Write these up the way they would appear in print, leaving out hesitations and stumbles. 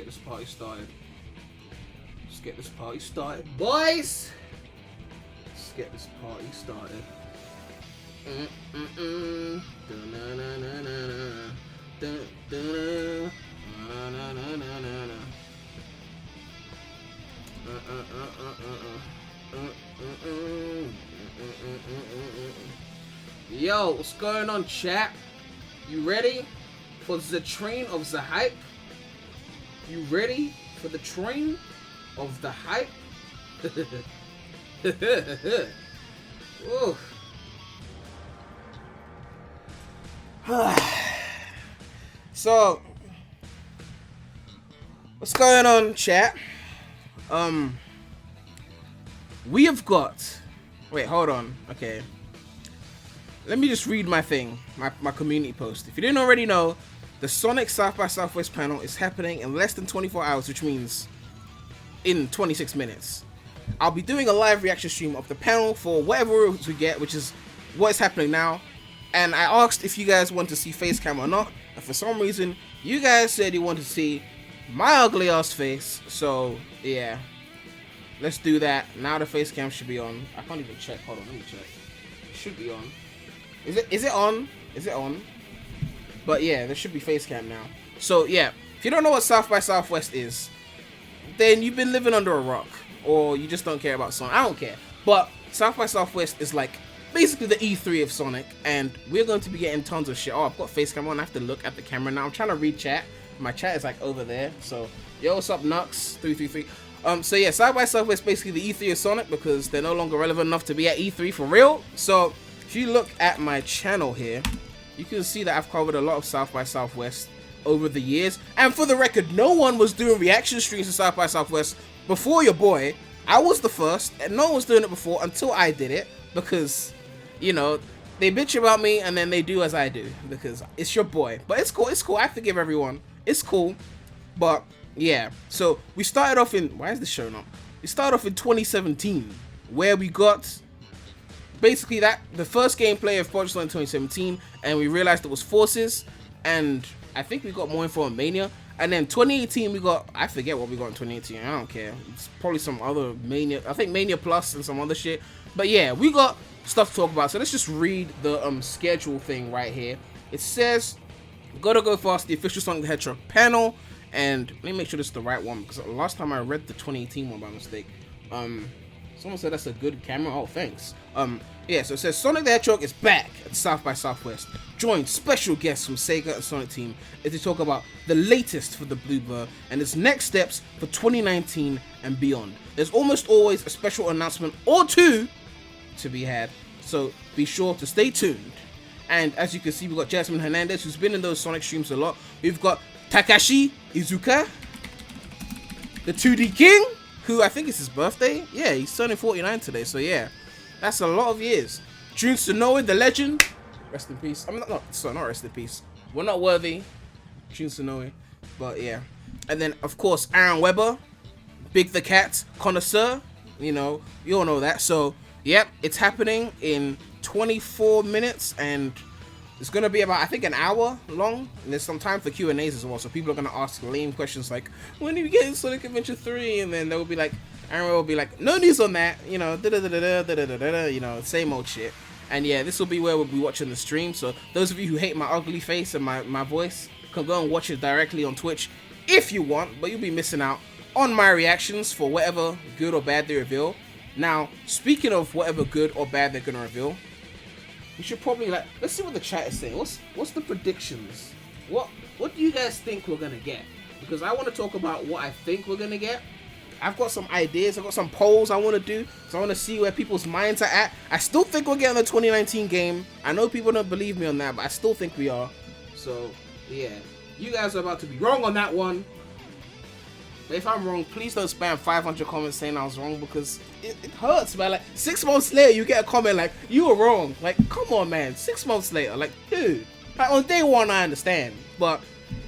get this party started. Let's get this party started, boys. Let's get this party started. Yo, what's going on, chat? You ready for the train of the hype? You ready for the train of the hype? So, what's going on, chat? We have got... Wait, hold on. Okay. Let me just read my thing, my community post. If you didn't already know, the Sonic South by Southwest panel is happening in less than 24 hours, which means in 26 minutes. I'll be doing a live reaction stream of the panel for whatever we get, which is what's happening now. And I asked if you guys want to see face cam or not, and for some reason, you guys said you want to see my ugly ass face. So yeah, let's do that. Now the face cam should be on. I can't even check. Hold on, let me check. It should be on. Is it on? Is it on? But yeah, there should be face cam now. So yeah, if you don't know what South by Southwest is, then you've been living under a rock, or you just don't care about Sonic. I don't care. But South by Southwest is like basically the E3 of Sonic, and we're going to be getting tons of shit. Oh, I've got face cam on. I have to look at the camera now. I'm trying to read chat. My chat is like over there. So yo, what's up, Nux 333? So yeah, South by Southwest basically the E3 of Sonic, because they're no longer relevant enough to be at E3 for real. So if you look at my channel here, you can see that I've covered a lot of South by Southwest over the years. And for the record, no one was doing reaction streams to South by Southwest before your boy. I was the first, and no one was doing it before until I did it, because, you know, they bitch about me and then they do as I do, because it's your boy. But it's cool, it's cool. I forgive everyone. It's cool. But yeah, so we started off in, why is this showing up? We started off in 2017, where we got basically the first gameplay of Project Sonic 2017, and we realized it was Forces, and I think we got more info on Mania. And then 2018 we got, I forget what we got in 2018, I don't care. It's probably some other Mania, I think Mania Plus and some other shit. But yeah, we got stuff to talk about. So let's just read the schedule thing right here. It says, gotta go fast, the official Sonic the Hedgehog panel. And let me make sure this is the right one, because last time I read the 2018 one by mistake. Someone said that's a good camera. Oh, thanks. Yeah, so it says Sonic the Hedgehog is back at South by Southwest. Join special guests from Sega and Sonic Team as they talk about the latest for the Bluebird and its next steps for 2019 and beyond. There's almost always a special announcement or two to be had, so be sure to stay tuned. And as you can see, we've got Jasmine Hernandez, who's been in those Sonic streams a lot. We've got Takashi Iizuka, the 2D King, who I think is his birthday. Yeah, he's turning 49 today, so yeah, that's a lot of years. Jun Sonoe, the legend, rest in peace. I mean, not rest in peace. We're not worthy, Jun Sonoe, but yeah. And then, of course, Aaron Weber, Big the Cat, Connoisseur, you know, you all know that. So, yep, it's happening in 24 minutes, and it's going to be about, I think, an hour long, and there's some time for Q&As as well, so people are going to ask lame questions like, when do you get Sonic Adventure 3? And then they'll be like, Aaron will be like, no news on that, you know, you know, same old shit. And yeah, this will be where we'll be watching the stream, so those of you who hate my ugly face and my voice can go and watch it directly on Twitch if you want, but you'll be missing out on my reactions for whatever good or bad they reveal. Now, speaking of whatever good or bad they're going to reveal, we should probably, like, let's see what the chat is saying. What's the predictions? What do you guys think we're gonna get? Because I want to talk about what I think we're gonna get. I've got some ideas. I've got some polls I want to do. So I want to see where people's minds are at. I still think we're getting the 2019 game. I know people don't believe me on that, but I still think we are. So yeah, you guys are about to be wrong on that one. But if I'm wrong, please don't spam 500 comments saying I was wrong, because it hurts, man. Like, 6 months later, you get a comment like, you were wrong. Like, come on, man. 6 months later, like, dude. Like, on day one, I understand. But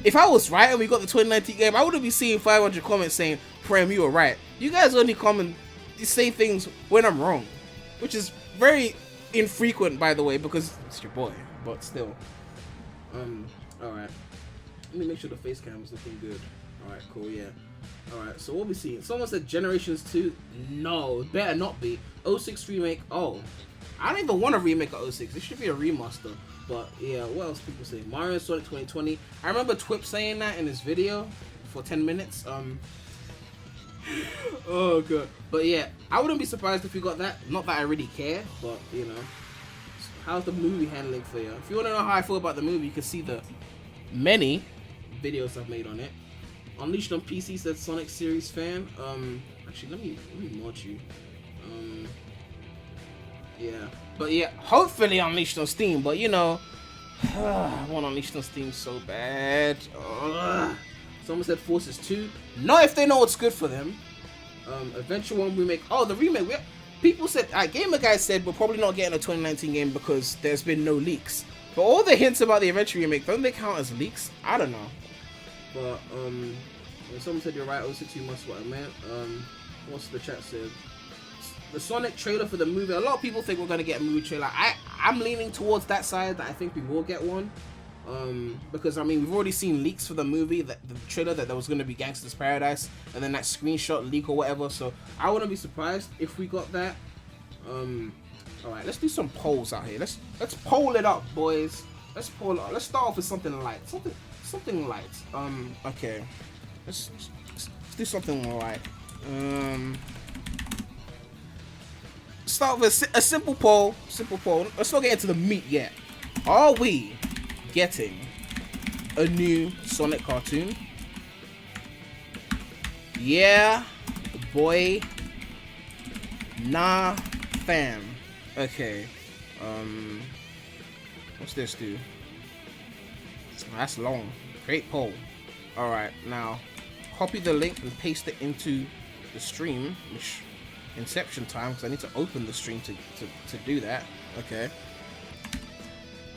if I was right and we got the 2019 game, I wouldn't be seeing 500 comments saying, Prem, you were right. You guys only comment, you say things when I'm wrong, which is very infrequent, by the way, because it's your boy. But still. Alright. Let me make sure the face cam is looking good. Alright, cool, yeah. Alright, so what we seeing? Someone said Generations 2. No, it better not be. 06 remake. Oh, I don't even want a remake of 06. It should be a remaster. But yeah, what else people say? Mario Sonic 2020. I remember Twip saying that in his video for 10 minutes. Oh god. But yeah, I wouldn't be surprised if we got that. Not that I really care, but you know. How's the movie handling for you? If you want to know how I feel about the movie, you can see the many videos I've made on it. Unleashed on PC said Sonic series fan. Actually, let me mod you. Yeah, but yeah, hopefully Unleashed on Steam. But you know, I want Unleashed on Steam so bad. Someone said Forces 2. Not if they know what's good for them. Adventure 1 remake. Oh, the remake. People said, Gamer Guy said we're probably not getting a 2019 game because there's been no leaks. But all the hints about the Adventure remake, don't they count as leaks? I don't know. But someone said you're right. 06 you must what I meant. What's the chat said? The Sonic trailer for the movie. A lot of people think we're gonna get a movie trailer. I'm leaning towards that side. That I think we will get one. Because I mean we've already seen leaks for the movie, the trailer that there was gonna be Gangsta's Paradise, and then that screenshot leak or whatever. So I wouldn't be surprised if we got that. All right, let's do some polls out here. Let's poll it up, boys. Let's poll it up. Let's start off with something light. Something light. Okay. Let's do something light. Start with a simple poll. Let's not get into the meat yet. Are we getting a new Sonic cartoon? Yeah, boy. Nah, fam. Okay. What's this do? That's long. Great poll. Alright, now copy the link and paste it into the stream, which Inception time, because I need to open the stream to do that. Okay.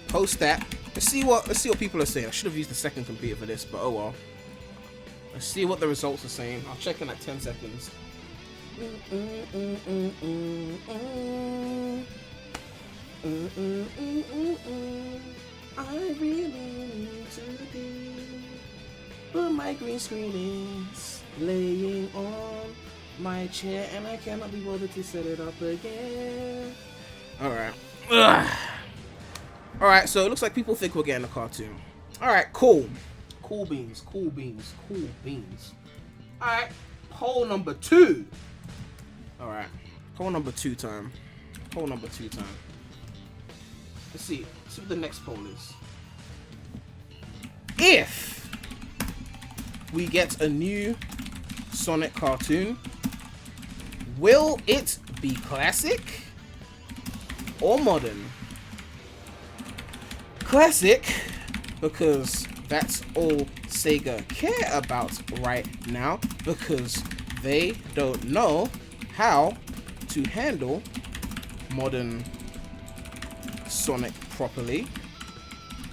Post that. Let's see what people are saying. I should have used the second computer for this, but oh well. Let's see what the results are saying. I'll check in like 10 seconds. I really need to be, but my green screen is laying on my chair and I cannot be bothered to set it up again. Alright. Alright, so it looks like people think we're getting a cartoon. Alright, cool. Cool beans. Alright, poll number 2. Alright, poll number 2 time. Let's see what the next poll is. If we get a new Sonic cartoon, will it be classic or modern? Classic, because that's all Sega care about right now, because they don't know how to handle modern Sonic properly.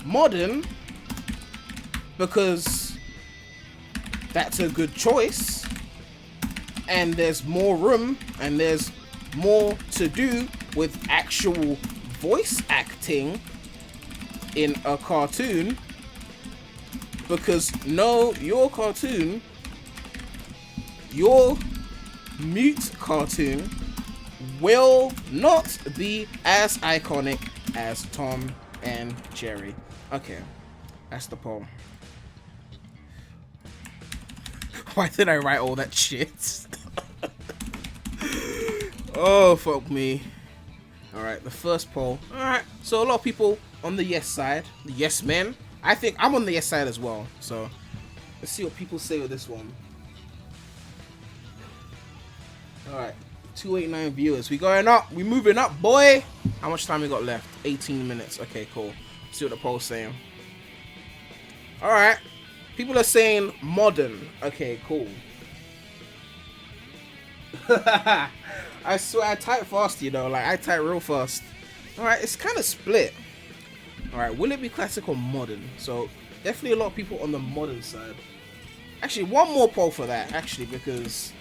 Modern, because that's a good choice, and there's more room and there's more to do with actual voice acting in a cartoon, because no, your mute cartoon will not be as iconic as Tom and Jerry. Okay, that's the poll. Why did I write all that shit? Oh, fuck me. Alright, the first poll. Alright, so a lot of people on the yes side, the yes men. I think I'm on the yes side as well. So, let's see what people say with this one. Alright, 289 viewers. We going up. We moving up, boy. How much time we got left? 18 minutes. Okay, cool. Let's see what the poll's saying. Alright. People are saying modern. Okay, cool. I swear I type fast, you know. Like, I type real fast. Alright, it's kind of split. Alright, will it be classic or modern? So, definitely a lot of people on the modern side. Actually, one more poll for that, actually, because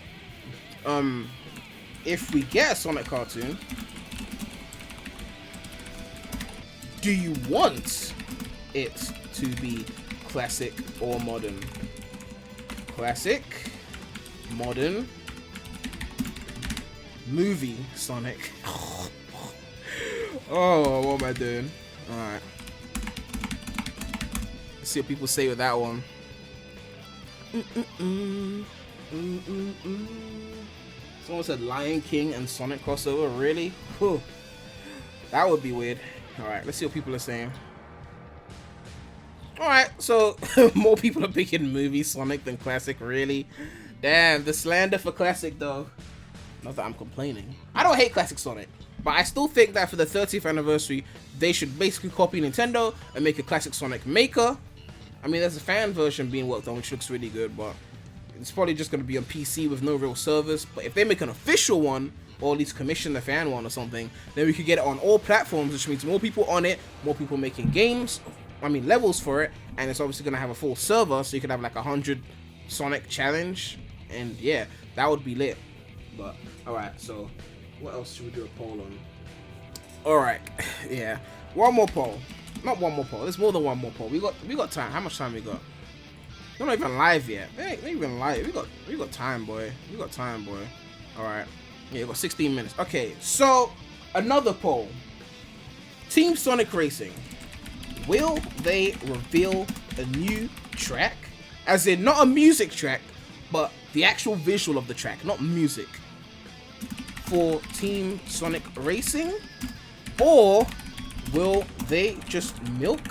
if we get a Sonic cartoon, do you want it to be classic or modern? Classic, modern, movie Sonic. Oh, what am I doing? Alright. Let's see what people say with that one. Someone said Lion King and Sonic crossover. Really? Whew. That would be weird. Alright, let's see what people are saying. Alright, so more people are picking movie Sonic than classic. Really? Damn, the slander for classic though. Not that I'm complaining. I don't hate classic Sonic, but I still think that for the 30th anniversary, they should basically copy Nintendo and make a classic Sonic Maker. I mean, there's a fan version being worked on, which looks really good, but it's probably just going to be on PC with no real servers. But if they make an official one, or at least commission the fan one or something, then we could get it on all platforms, which means more people on it, more people making games, levels for it, and it's obviously going to have a full server, so you could have like 100 Sonic challenge, and yeah, that would be lit. But, alright, so what else should we do a poll on? Alright, yeah, one more poll. Not one more poll, there's more than one more poll. We got time. How much time we got? We're not even live yet. We ain't even live. We got time, boy. We got time, boy. Alright. Yeah, we got 16 minutes. Okay, so another poll. Team Sonic Racing. Will they reveal a new track? As in, not a music track, but the actual visual of the track, not music. For Team Sonic Racing? Or will they just milk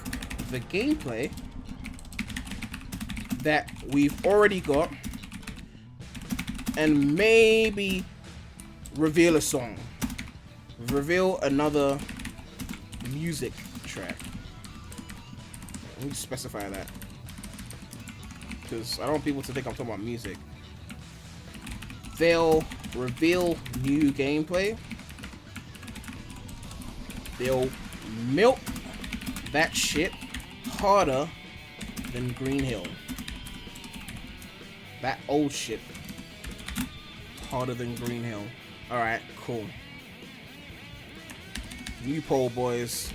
the gameplay that we've already got and maybe reveal a song? Reveal another music track. Let me specify that, because I don't want people to think I'm talking about music. They'll reveal new gameplay. They'll milk that shit harder than Green Hill. That old shit harder than Green Hill. Alright, cool. New poll, boys.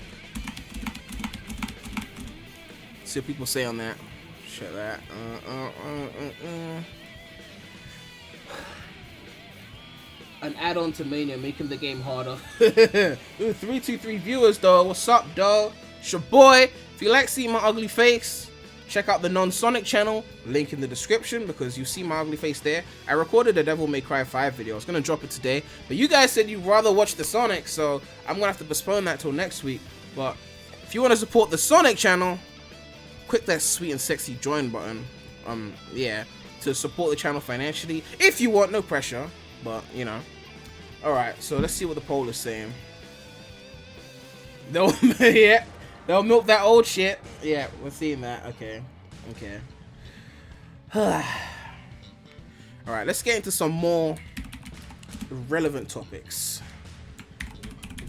See what people say on that. Shut that. An add-on to Mania, making the game harder. Ooh, 323 viewers, though. What's up, dog? It's your boy. If you like seeing my ugly face, check out the non-Sonic channel. Link in the description, because you see my ugly face there. I recorded a Devil May Cry 5 video. I was going to drop it today, but you guys said you'd rather watch the Sonic, so I'm going to have to postpone that till next week. But if you want to support the Sonic channel, click that sweet and sexy join button. Yeah, to support the channel financially. If you want, no pressure. But, you know. Alright, so let's see what the poll is saying. Yeah, they'll milk that old shit. Yeah, we're seeing that. Okay. Okay. Alright, let's get into some more relevant topics.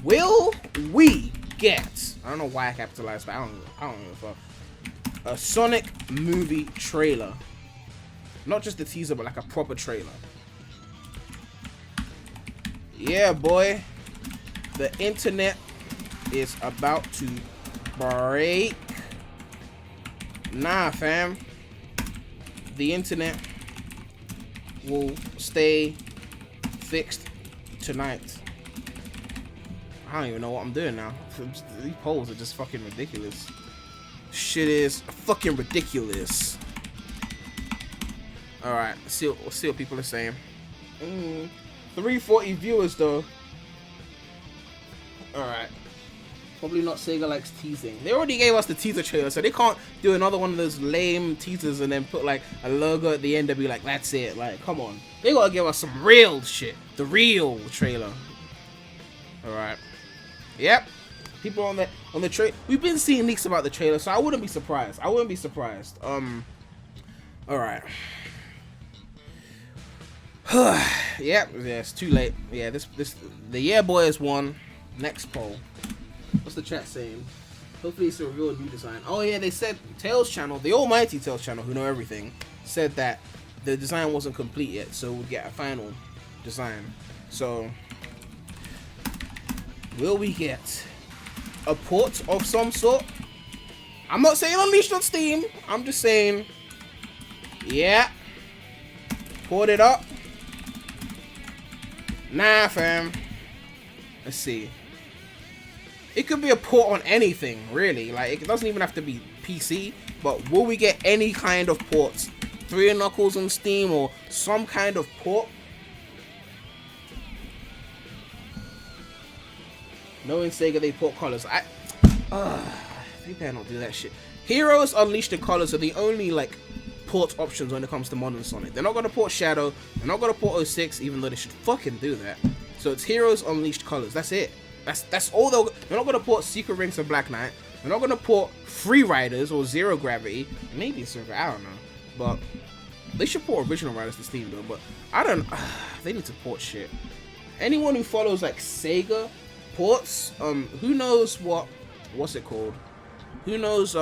Will we get... I don't know why I capitalized, but I don't know if a Sonic movie trailer. Not just the teaser, but like a proper trailer. Yeah, boy. The internet is about to break. Nah, fam. The internet will stay fixed tonight. I don't even know what I'm doing now. These polls are just fucking ridiculous. Shit is fucking ridiculous. Alright, let's see what people are saying. 340 viewers though. Alright. Probably not Sega likes teasing. They already gave us the teaser trailer, so they can't do another one of those lame teasers and then put like a logo at the end and be like, that's it. Like, come on. They gotta give us some real shit. The real trailer. Alright. Yep. People on the trailer. We've been seeing leaks about the trailer, so I wouldn't be surprised. Alright. Yep, yeah, it's too late. Yeah, the yeah boy has won. Next poll. What's the chat saying? Hopefully it's a real new design. Oh yeah, they said Tails channel, the almighty Tails channel, who know everything, said that the design wasn't complete yet, so we'll get a final design. So, will we get a port of some sort? I'm not saying Unleashed on Steam. I'm just saying, yeah, Port it up. Nah, fam. Let's see. It could be a port on anything, really. Like, it doesn't even have to be PC. But will we get any kind of ports? 3 Knuckles on Steam or some kind of port? Knowing Sega, they port colors. They better not do that shit. Heroes, Unleashed, and Colors are the only, like, port options when it comes to modern Sonic. They're not gonna port Shadow. They're not gonna port 06, even though they should fucking do that. So it's Heroes, Unleashed, Colors. That's it. That's all they're not gonna port Secret Rings of Black Knight. They're not gonna port Free Riders or Zero Gravity. Maybe Circle, I don't know. But they should port Original Riders to Steam though. But I don't. They need to port shit. Anyone who follows like Sega ports, who knows what's it called? Who knows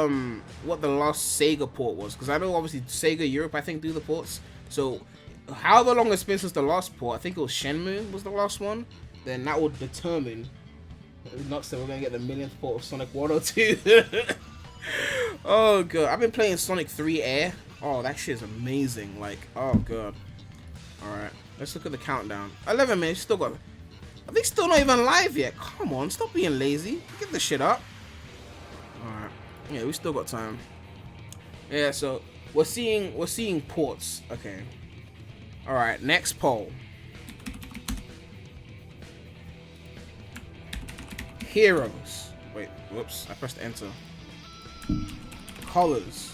what the last Sega port was? Because I know obviously Sega Europe I think do the ports. So however long it's been since the last port, I think it was Shenmue was the last one. Then that will determine. Not so we're gonna get the millionth port of Sonic 102. Oh god, I've been playing Sonic 3 Air. Oh, that shit is amazing. Like, oh god. Alright, let's look at the countdown. 11 minutes, still got. Are they still not even live yet? Come on, stop being lazy. Get the shit up. Alright. Yeah, we still got time. Yeah, so we're seeing ports. Okay. Alright, next poll. Heroes. Wait, whoops, I pressed enter. Colors.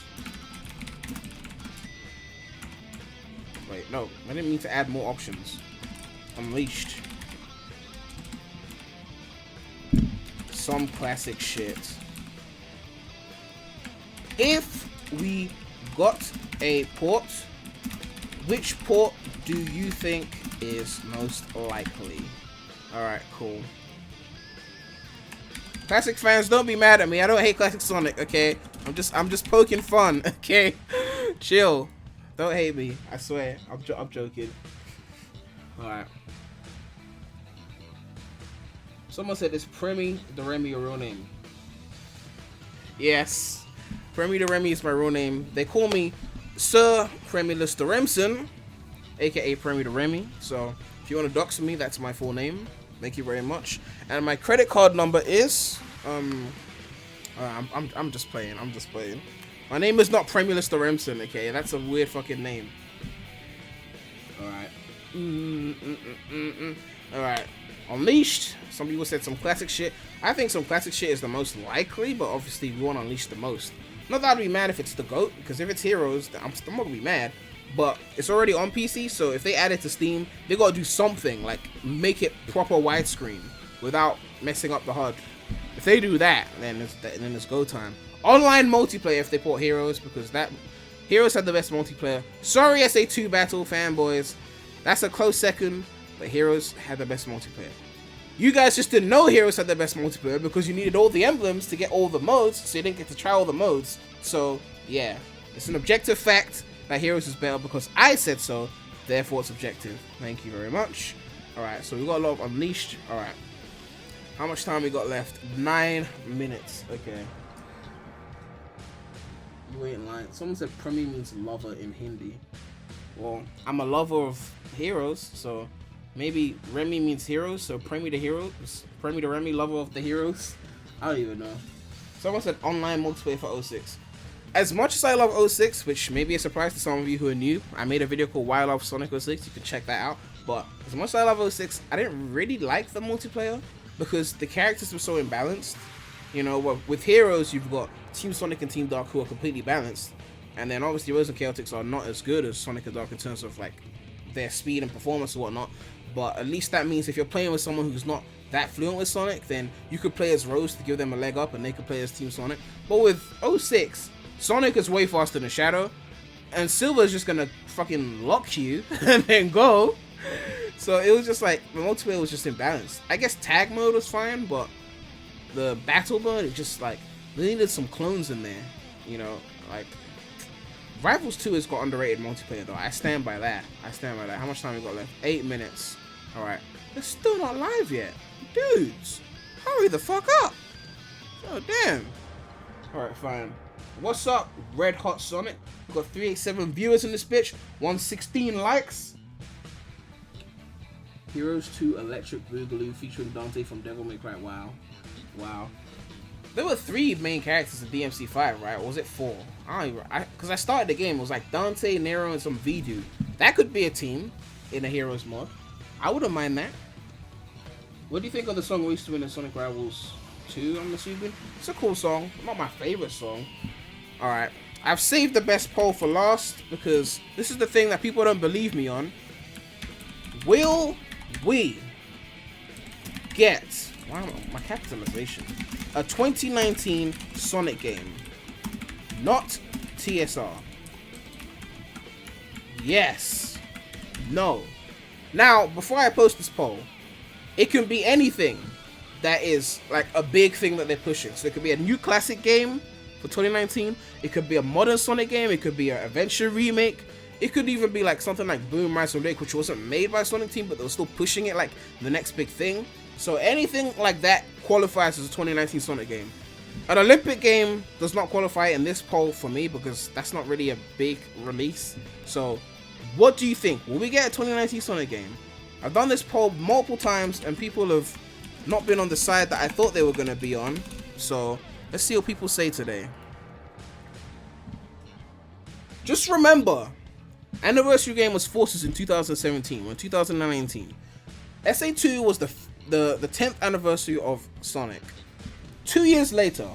Wait, no, I didn't mean to add more options. Unleashed. Some classic shit. If we got a port, which port do you think is most likely? Alright, cool. Classic fans, don't be mad at me. I don't hate Classic Sonic, okay? I'm just poking fun, okay? Chill. Don't hate me. I swear. I'm joking. Alright. Someone said, is Premi the Remy your real name? Yes. Premi the Remy is my real name. They call me Sir Premilus the Remsen, aka Premi the Remy. So if you want to dox me, that's my full name. Thank you very much. And my credit card number is I'm just playing. I'm just playing. My name is not Premilus the Remsen, okay? That's a weird fucking name. Alright. Alright. Unleashed. Some people said some classic shit. I think some classic shit is the most likely, but obviously we want Unleashed the most. Not that I'd be mad if it's the GOAT, because if it's Heroes, I'm not gonna be mad. But it's already on PC, so if they add it to Steam, they gotta do something, like make it proper widescreen without messing up the HUD. If they do that, then it's go time. Online multiplayer if they port Heroes, because that Heroes had the best multiplayer. Sorry SA2 Battle fanboys, that's a close second, but Heroes had the best multiplayer. You guys just didn't know Heroes had the best multiplayer because you needed all the emblems to get all the modes, so you didn't get to try all the modes. So yeah, it's an objective fact that Heroes is better because I said so, therefore it's objective. Thank you very much. Alright, so we got a lot of Unleashed. Alright. How much time we got left? 9 minutes. Okay. You wait in line. Someone said Premi means lover in Hindi. Well, I'm a lover of Heroes, so maybe Remy means heroes, so Premi the Heroes. Premi the Remy, lover of the heroes. I don't even know. Someone said online multiplayer for 06. As much as I love 06, which may be a surprise to some of you who are new, I made a video called Why I Love Sonic 06, you can check that out. But as much as I love 06, I didn't really like the multiplayer because the characters were so imbalanced. You know, with Heroes, you've got Team Sonic and Team Dark who are completely balanced. And then obviously Rose and Chaotix are not as good as Sonic and Dark in terms of like their speed and performance or whatnot. But at least that means if you're playing with someone who's not that fluent with Sonic, then you could play as Rose to give them a leg up and they could play as Team Sonic. But with 06, Sonic is way faster than Shadow, and Silver is just gonna fucking lock you and then go. So it was just like, the multiplayer was just imbalanced. I guess tag mode was fine, but the battle mode, it just like, they needed some clones in there, you know, like, Rivals 2 has got underrated multiplayer though. I stand by that. How much time we got left? 8 minutes. Alright. They're still not live yet. Dudes, hurry the fuck up. Oh, damn. Alright, fine. What's up, Red Hot Sonic? We've got 387 viewers in this bitch, 116 likes. Heroes 2 Electric Boogaloo featuring Dante from Devil May Cry. Wow. Wow. There were 3 main characters in DMC5, right? Or was it 4? Because I started the game, it was like Dante, Nero, and some V-Dude. That could be a team in a Heroes mod. I wouldn't mind that. What do you think of the song released in Sonic Rivals 2, I'm assuming? It's a cool song. Not my favorite song. Alright. I've saved the best poll for last because this is the thing that people don't believe me on. Will we get... Wow, my capitalization. A 2019 Sonic game. Not TSR. Yes. No. Now, before I post this poll, it can be anything that is like a big thing that they're pushing. So it could be a new classic game for 2019. It could be a modern Sonic game. It could be an adventure remake. It could even be like something like Boom Rise from Lake, which wasn't made by Sonic Team, but they were still pushing it like the next big thing. So anything like that qualifies as a 2019 Sonic game. An Olympic game does not qualify in this poll for me because that's not really a big release. So what do you think? Will we get a 2019 Sonic game? I've done this poll multiple times and people have not been on the side that I thought they were going to be on. So let's see what people say today. Just remember, anniversary game was Forces in 2017. When 2019, SA2 was the 10th anniversary of Sonic. 2 years later,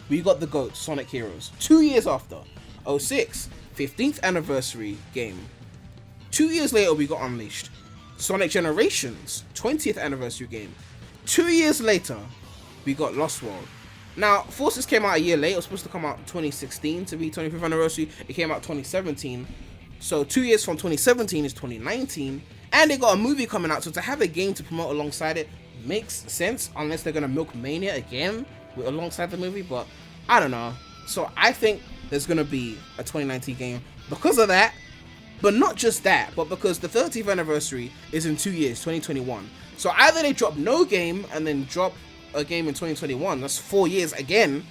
we got the GOAT, Sonic Heroes. 2 years after, 06, 15th anniversary game. 2 years later, we got Unleashed. Sonic Generations, 20th anniversary game. 2 years later, we got Lost World. Now, Forces came out a year late. It was supposed to come out in 2016 to be 25th anniversary. It came out 2017. So 2 years from 2017 is 2019. And they got a movie coming out. So to have a game to promote alongside it makes sense. Unless they're going to milk Mania again alongside the movie. But I don't know. So I think there's going to be a 2019 game because of that. But not just that, but because the 30th anniversary is in 2 years, 2021. So either they drop no game and then drop a game in 2021, that's 4 years again,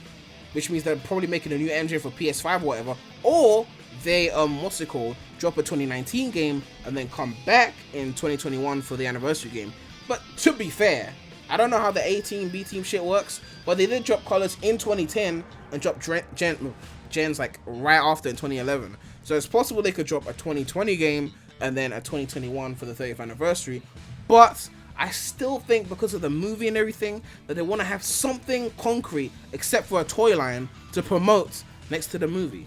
which means they're probably making a new engine for PS5 or whatever, or they, drop a 2019 game and then come back in 2021 for the anniversary game. But to be fair, I don't know how the A team, B team shit works, but they did drop Colors in 2010 and drop Gens like right after in 2011. So it's possible they could drop a 2020 game and then a 2021 for the 30th anniversary. But I still think because of the movie and everything that they want to have something concrete except for a toy line to promote next to the movie.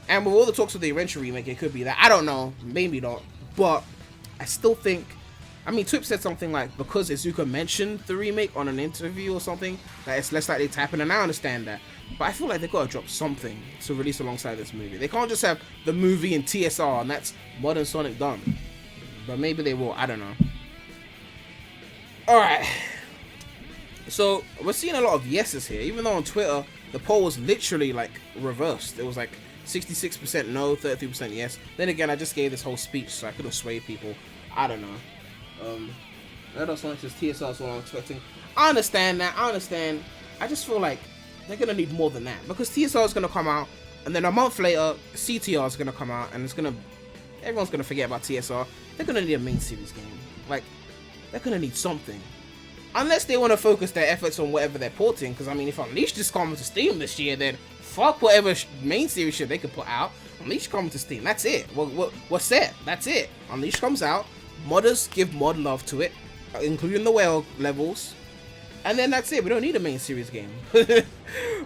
And with all the talks of the Adventure remake, it could be that. I don't know, maybe not. But I still think, I mean, Twip said something like because Izuka mentioned the remake on an interview or something, that it's less likely to happen, and I understand that. But I feel like they gotta drop something to release alongside this movie. They can't just have the movie in TSR and that's Modern Sonic done. But maybe they will, I don't know. Alright. So, we're seeing a lot of yeses here. Even though on Twitter, the poll was literally like reversed. It was like 66% no, 33% yes. Then again, I just gave this whole speech, so I could have swayed people. I don't know. Red Hot Sonic says TSR is what I'm expecting. I understand that, I understand. I just feel like they're gonna need more than that because TSR is gonna come out, and then a month later, CTR is gonna come out, and everyone's gonna forget about TSR. They're gonna need a main series game. Like, they're gonna need something, unless they want to focus their efforts on whatever they're porting. Because I mean, if Unleashed is coming to Steam this year, then fuck whatever main series shit they could put out. Unleashed coming to Steam. That's it. What's it? That's it. Unleashed comes out. Modders give mod love to it, including the whale levels. And then that's it. We don't need a main series game.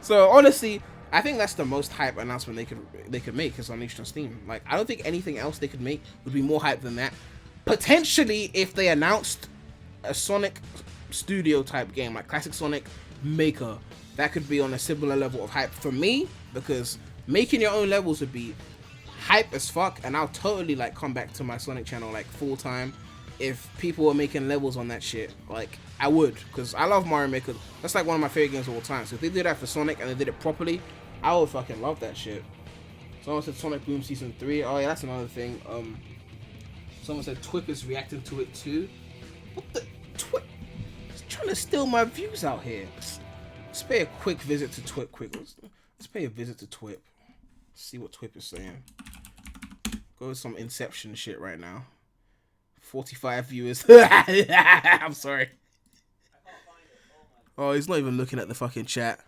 So honestly, I think that's the most hype announcement they could make is Unleashed on Steam. Like, I don't think anything else they could make would be more hype than that. Potentially, if they announced a Sonic Studio type game, like Classic Sonic Maker, that could be on a similar level of hype for me, because making your own levels would be hype as fuck, and I'll totally like come back to my Sonic channel like full time if people were making levels on that shit. Like, I would, because I love Mario Maker. That's like one of my favorite games of all time. So if they did that for Sonic and they did it properly, I would fucking love that shit. Someone said Sonic Boom Season 3. Oh yeah, that's another thing. Someone said Twip is reacting to it too. What the? Twip? He's trying to steal my views out here. Let's pay a quick visit to Twip quick. Let's pay a visit to Twip. See what Twip is saying. Go with some Inception shit right now. 45 viewers. I'm sorry. Oh, he's not even looking at the fucking chat.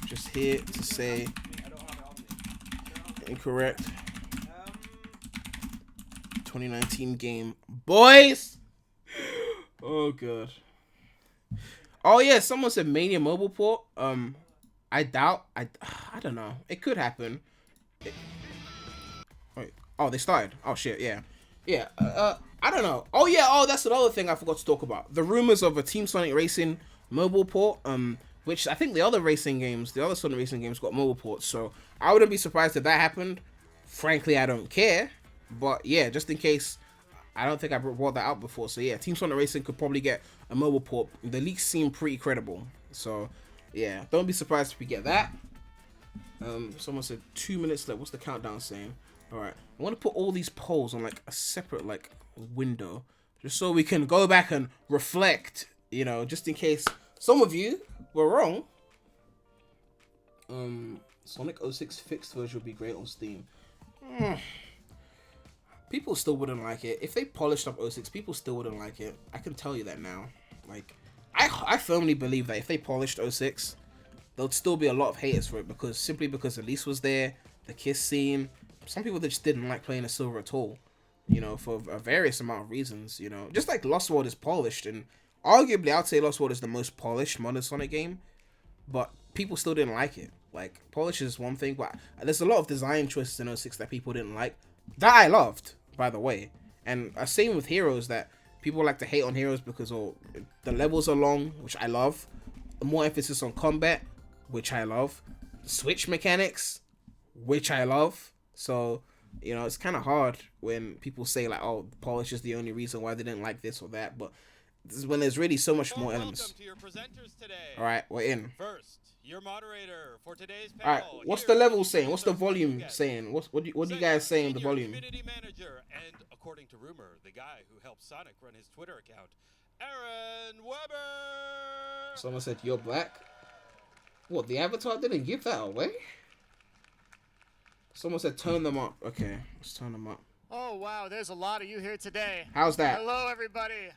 Just here to say incorrect. 2019 game, boys. Oh god. Oh yeah, someone said Mania mobile port. I doubt. I don't know. It could happen. Wait. Oh, they started. Oh shit. Yeah. Yeah. I don't know. Oh yeah. Oh, that's another thing I forgot to talk about. The rumors of a Team Sonic Racing mobile port. Which I think the other Sonic racing games got mobile ports. So I wouldn't be surprised if that happened. Frankly, I don't care. But yeah, just in case, I don't think I brought that out before. So yeah, Team Sonic Racing could probably get a mobile port. The leaks seem pretty credible. So yeah, don't be surprised if we get that. Someone said 2 minutes left. What's the countdown saying? All right, I want to put all these polls on like a separate like window, just so we can go back and reflect. You know, just in case some of you were wrong. Sonic 06 fixed version would be great on Steam. People still wouldn't like it. If they polished up 06, people still wouldn't like it. I can tell you that now. Like, I firmly believe that if they polished 06, there'll still be a lot of haters for it simply because Elise was there, the kiss scene. Some people that just didn't like playing a silver at all, you know, for a various amount of reasons, you know. Just like Lost World is polished, and arguably I'd say Lost World is the most polished modern Sonic game, but people still didn't like it. Like, polish is one thing, but there's a lot of design choices in 06 that people didn't like. That I loved, by the way. And same with Heroes, that people like to hate on Heroes because the levels are long, which I love. More emphasis on combat, which I love. Switch mechanics, which I love. So, you know, it's kind of hard when people say like, oh, polish is the only reason why they didn't like this or that. But this is when there's really so much more elements. Welcome to your presenters today. All right, we're in. First, your moderator for today's panel. All right, what's the level saying? What's the volume saying? What do you guys saying the volume? Community manager and, according to rumor, the guy who helped Sonic run his Twitter account, Aaron Weber. Someone said you're black. What, the avatar didn't give that away? Someone said turn them up. Okay, let's turn them up. Oh wow, there's a lot of you here today. How's that? Hello everybody.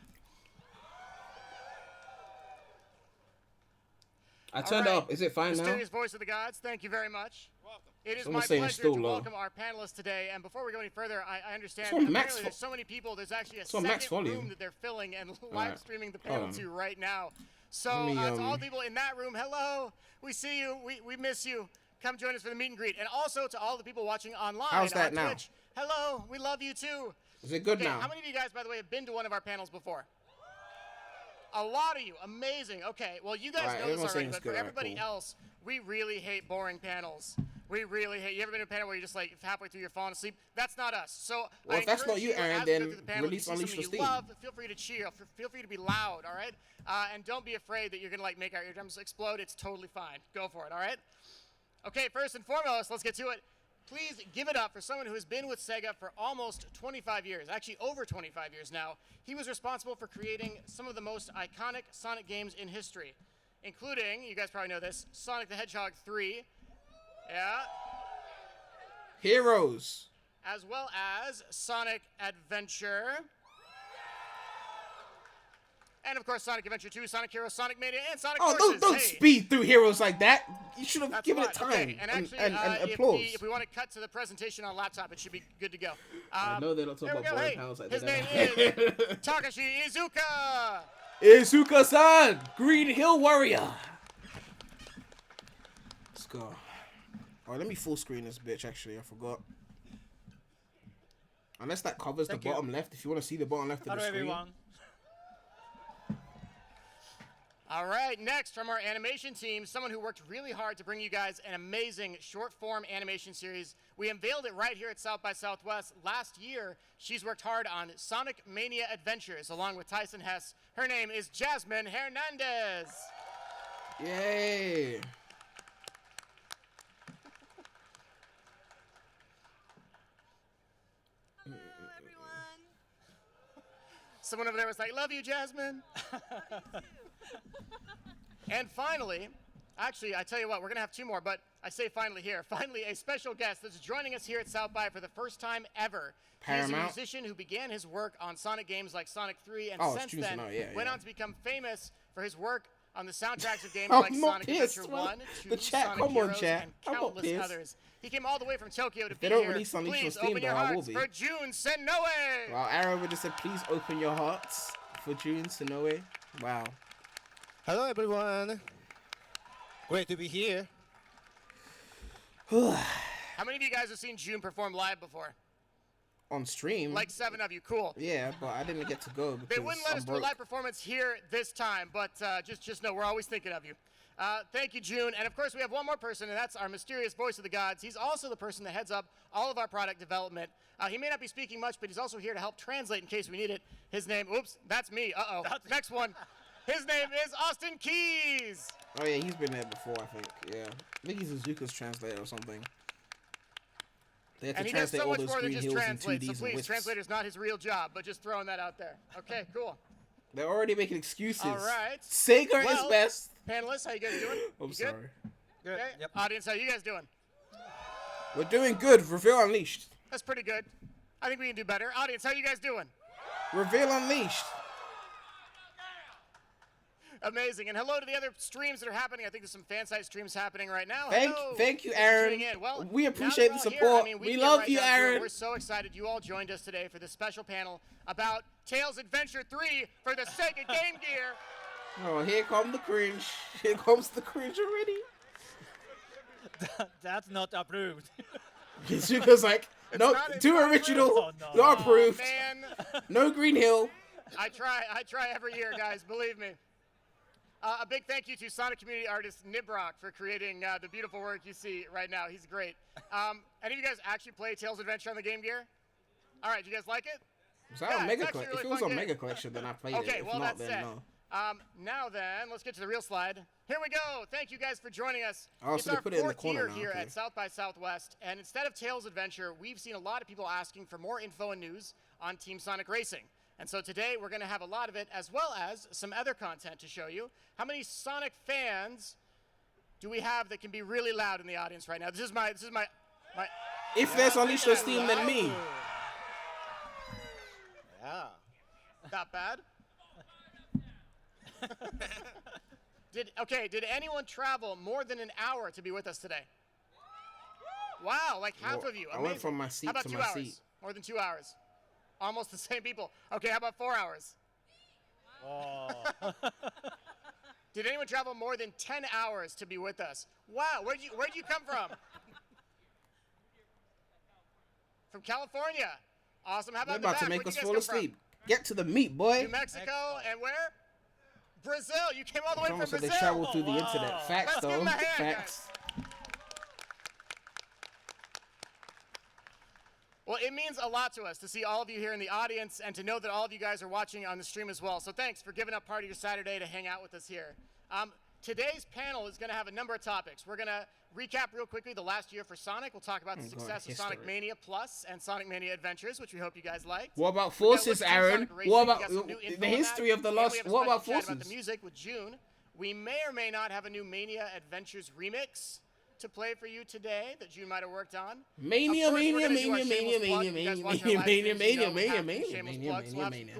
I turned it up. Is it fine now? Mysterious voice of the gods, thank you very much. Welcome. It is Someone's my saying it's pleasure still to low. welcome our panelists today. And before we go any further, I understand on max apparently there's so many people. There's actually a on max second volume. room that they're filling and live Alright. streaming the panel Hold on. to right now. So Let me, to all the people in that room, hello. We see you. We miss you. Come join us for the meet and greet. And also to all the people watching online How's that on now? Twitch. Hello. We love you too. Is it good Okay, now? how many of you guys, by the way, have been to one of our panels before? A lot of you. Amazing. Okay, well, you guys Alright, know this everyone's already, saying it's but for good. Alright, everybody cool. else, we really hate boring panels. We really hate. You ever been to a panel where you're just like halfway through you're falling asleep? That's not us. So Well, I if that's not encourage you, Aaron, as we go then through the panel, if you release see Unleash something the you Steam. love, feel free to cheer. Feel free to be loud. All right, and don't be afraid that you're gonna like make our eardrums explode. It's totally fine. Go for it. All right. Okay, first and foremost, let's get to it. Please give it up for someone who has been with Sega for almost 25 years, actually over 25 years now. He was responsible for creating some of the most iconic Sonic games in history, including, you guys probably know this, Sonic the Hedgehog 3, yeah, Heroes. as well as Sonic Adventure, and of course Sonic Adventure 2, Sonic Heroes, Sonic Mania, and Sonic Oh, Forces. don't Hey. speed through Heroes like that. You should have That's given a it lot. time Okay, and actually, and if applause. if we want to cut to the presentation on laptop, it should be good to go. I know they're not talking There we about go. boring Hey, panels like his that. name is Takashi Iizuka. Izuka-san, Green Hill Warrior. Let's go. All right, let me full screen this bitch. Actually, I forgot. Unless that covers Thank the you. bottom left. If you want to see the bottom left of Hello the screen. everyone. All right, next from our animation team, someone who worked really hard to bring you guys an amazing short-form animation series. We unveiled it right here at South by Southwest last year. She's worked hard on Sonic Mania Adventures along with Tyson Hess. Her name is Jasmine Hernandez. Yay! Someone over there was like, love you, Jasmine. And finally, Actually, I tell you what, we're going to have 2 more, but I say finally here. Finally, a special guest that's joining us here at South by for the first time ever. He's a musician who began his work on Sonic games like Sonic 3, and since then went on to become famous for his work on the soundtracks of games like Sonic Adventure 1, 2, Sonic Heroes, and countless others. He came all the way from Tokyo to be here. Please open your hearts for Jun Senoue! Wow, Aaron would just said, please open your hearts for Jun Senoue. Wow. Hello, everyone. Great to be here. How many of you guys have seen Jun perform live before? On stream? Like 7 of you. Cool. Yeah, but I didn't get to go. They wouldn't let us do a live performance here this time, but just know we're always thinking of you. Thank you, Jun. And of course, we have one more person, and that's our mysterious voice of the gods. He's also the person that heads up all of our product development. He may not be speaking much, but he's also here to help translate in case we need it. His name, oops, that's me. Uh-oh. Next one. His name is Austin Keys. Oh, yeah, he's been there before, I think. Yeah. I think he's a Zuka's translator or something. They have to and he does translate so all much those more than green just hills translate, and so 2Ds please, translator's not his real job, but just throwing that out there. Okay, cool. They're already making excuses. All right. Sega is best. Panelists, how you guys doing? I'm sorry. Good? Okay. Yep. Audience, how you guys doing? We're doing good. Reveal Unleashed. That's pretty good. I think we can do better. Audience, how you guys doing? Reveal Unleashed. Amazing. And hello to the other streams that are happening. I think there's some fan site streams happening right now. Thank you, Aaron. Well, we appreciate the support. Here, we love you, Aaron. We're so excited you all joined us today for this special panel about Tails Adventure 3 for the Sega Game Gear. Oh, here comes the cringe. Here comes the cringe already. That's not approved. Zuka's like, no, too original, oh, no. not approved. Man. No Green Hill. I try every year, guys, believe me. A big thank you to Sonic community artist Nibrock for creating the beautiful work you see right now. He's great. Any of you guys actually play Tails Adventure on the Game Gear? All right, do you guys like it? If it was on Mega Collection, then I played it. Okay, well, not, that's then it. no. Now then, let's get to the real slide. Here we go. Thank you guys for joining us. Oh, it's so they our put it in the 4th corner year now, here okay. at South by Southwest, and instead of Tails Adventure, we've seen a lot of people asking for more info and news on Team Sonic Racing. And so today we're going to have a lot of it, as well as some other content to show you. How many Sonic fans do we have that can be really loud in the audience right now? This is my. If there's Unleashed on Steam, then me. Yeah. Not bad. Did anyone travel more than an hour to be with us today? Wow, like half of you. Amazing. I went from my seat how about to 2 my hours? seat. More than 2 hours. Almost the same people. Okay, how about 4 hours? Oh. Did anyone travel more than 10 hours to be with us? Wow, where'd you come from? From California. Awesome. How They're about about the to back? make Where'd us you guys fall come from? asleep. Get to the meat, boy. New Mexico and where? Brazil. You came all the way from Almost like Brazil. they traveled through the internet. Facts, Let's give though. them a hand, Facts. Well, it means a lot to us to see all of you here in the audience and to know that all of you guys are watching on the stream as well. So thanks for giving up part of your Saturday to hang out with us here. Today's panel is going to have a number of topics. We're going to recap real quickly the last year for Sonic. We'll talk about the success of Sonic Mania Plus and Sonic Mania Adventures, which we hope you guys liked. What about Forces, Aaron? What about the history of the lost? What about Forces? About the music with Jun. We may or may not have a new Mania Adventures remix to play for you today that Jun might have worked on. Mania. Cool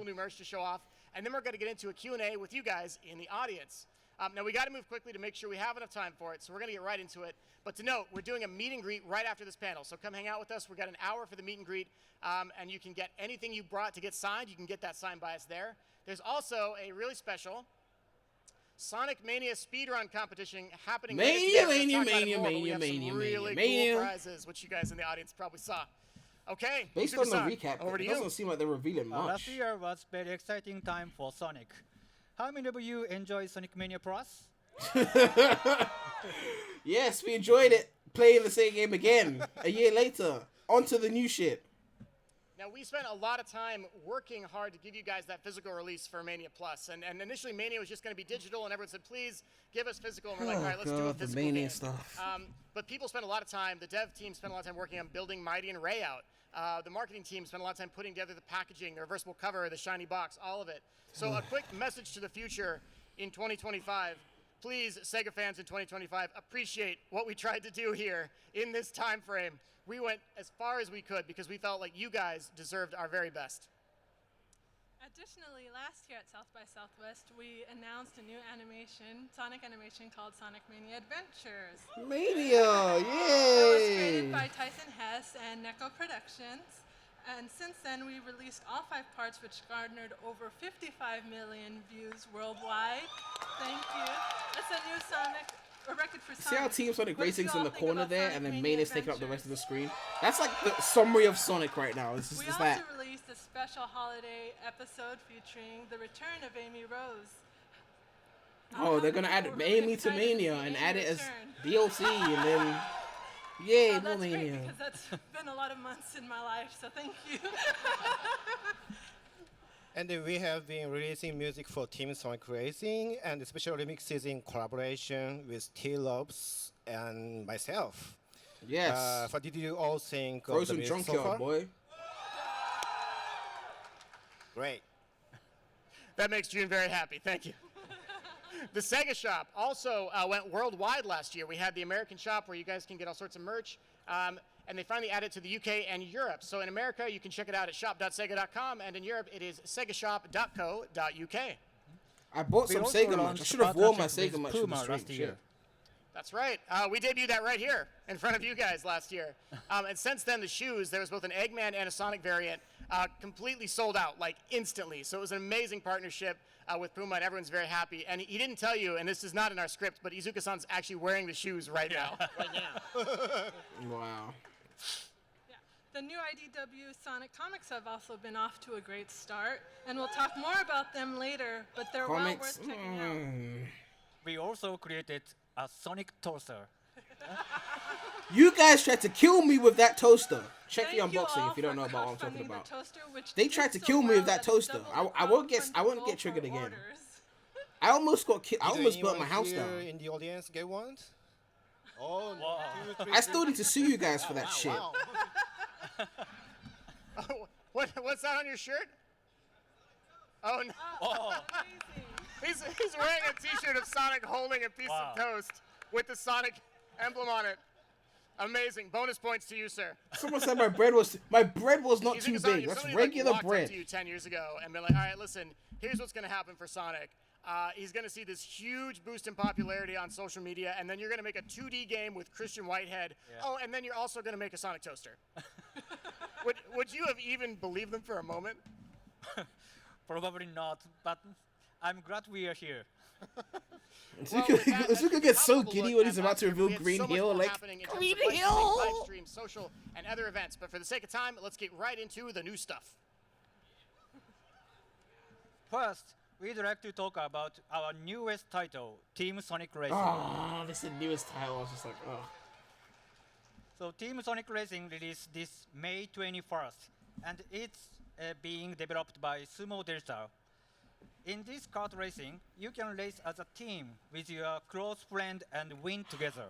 new merch to show off. And then we're going to get into a Q&A with you guys in the audience. Now, we got to move quickly to make sure we have enough time for it, so we're going to get right into it. But to note, we're doing a meet and greet right after this panel, so come hang out with us. We've got an hour for the meet and greet, and you can get anything you brought to get signed. You can get that signed by us there. There's also a really special Sonic Mania speedrun competition happening. Mania, really cool prizes, which you guys in the audience probably saw. Okay. Based on the recap, it doesn't seem like they're revealing much. Last year was very exciting time for Sonic. How many of you enjoy Sonic Mania Plus? Yes, we enjoyed it. Playing the same game again a year later. On to the new shit. Now, we spent a lot of time working hard to give you guys that physical release for Mania Plus. And initially, Mania was just going to be digital, and everyone said, please give us physical. And we're like, all right, let's do a physical Mania game. stuff. But people spent a lot of time, the dev team spent a lot of time working on building Mighty and Ray out. The marketing team spent a lot of time putting together the packaging, the reversible cover, the shiny box, all of it. So a quick message to the future in 2025. please, Sega fans in 2025, appreciate what we tried to do here in this time frame. We went as far as we could because we felt like you guys deserved our very best. Additionally, last year at South by Southwest, we announced a new animation, Sonic animation called Sonic Mania Adventures. Mania, It was created yay! by Tyson Hess and Neko Productions. And since then, we released all 5 parts, which garnered over 55 million views worldwide. Thank you. It's a new Sonic, a record for Sonic. See how Team Sonic What did Racing's you in all the think corner about there, Sonic and then Mania Mania's taking up the rest of the Adventures? screen? That's like the summary of Sonic right now. It's We just also that. released a special holiday episode featuring the return of Amy Rose. Oh, they're gonna add We're really Amy to excited to Mania see and Amy add it as return. DLC, and then yay, more That's great Mania. because that's been a lot of months in my life, so thank you. And we have been releasing music for Team Sonic Racing and special remixes in collaboration with T-Lobs and myself. Yes. What did you all think of the Frozen music so Junkyard, far? boy. Great. That makes June very happy. Thank you. The Sega Shop also went worldwide last year. We had the American shop where you guys can get all sorts of merch. And they finally added it to the UK and Europe. So in America, you can check it out at shop.sega.com. And in Europe, it is segashop.co.uk. I bought We some also Sega merch. I launched should have worn my partnership Sega with merch for the Puma stream. last year. Shit. That's right. We debuted that right here in front of you guys last year. And since then, the shoes, there was both an Eggman and a Sonic variant, completely sold out, like instantly. So it was an amazing partnership with Puma, and everyone's very happy. And he didn't tell you, and this is not in our script, but Izuka-san's actually wearing the shoes right now. Wow. Yeah. The new IDW Sonic comics have also been off to a great start, and we'll talk more about them later, but they're Comics. well worth checking out. We also created a Sonic toaster. You guys tried to kill me with that toaster. Check Thank the you unboxing all if you don't for know about what I'm talking crowdfunding the about. toaster, which They did tried to so kill me well with that that it toaster. doubled I the won't get crowdfunding goal triggered for again. orders. I almost got I Did almost burnt my anyone house here down. in the audience get one? Oh, Wow. 2, 3, I still need to sue you guys for that wow, shit. wow. Oh, what's that on your shirt? Oh, no. Oh, Amazing. He's wearing a t-shirt of Sonic holding a piece Wow. of toast with the Sonic emblem on it. Amazing. Bonus points to you, sir. Someone said my bread was not too Izuka-san, big. if That's somebody, regular walked bread. up to you 10 years ago and been like, all right, listen, here's what's going to happen for Sonic. He's going to see this huge boost in popularity on social media, and then you're going to make a 2D game with Christian Whitehead. Yeah. Oh, and then you're also going to make a Sonic toaster. would you have even believed them for a moment? probably not, but I'm glad we are here. Well, with that, that's Izuka a gets so top-level giddy look when at he's about to last year. reveal We had Green so much Hill, more like, happening in terms Green of live streaming, Hill! live stream, social, and other events. But for the sake of time, let's get right into the new stuff. First, we'd like to talk about our newest title, Team Sonic Racing. Oh, this is the newest title. I was just like, oh. So Team Sonic Racing released this May 21st, and it's being developed by Sumo Digital. In this kart racing, you can race as a team with your close friend and win together.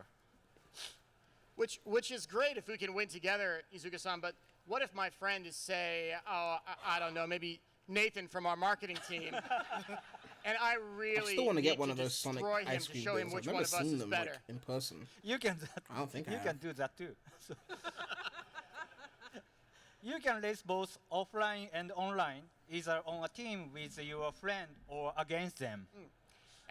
Which is great if we can win together, Izuka-san, but what if my friend is, say, I don't know, maybe Nathan from our marketing team, and I really I still want to get need one to of those Sonic destroy him ice to cream show him things. which I've one never of us seen is them better. like, in person. You can I don't think I you have. can do that too. So you can race both offline and online, either on a team with your friend or against them.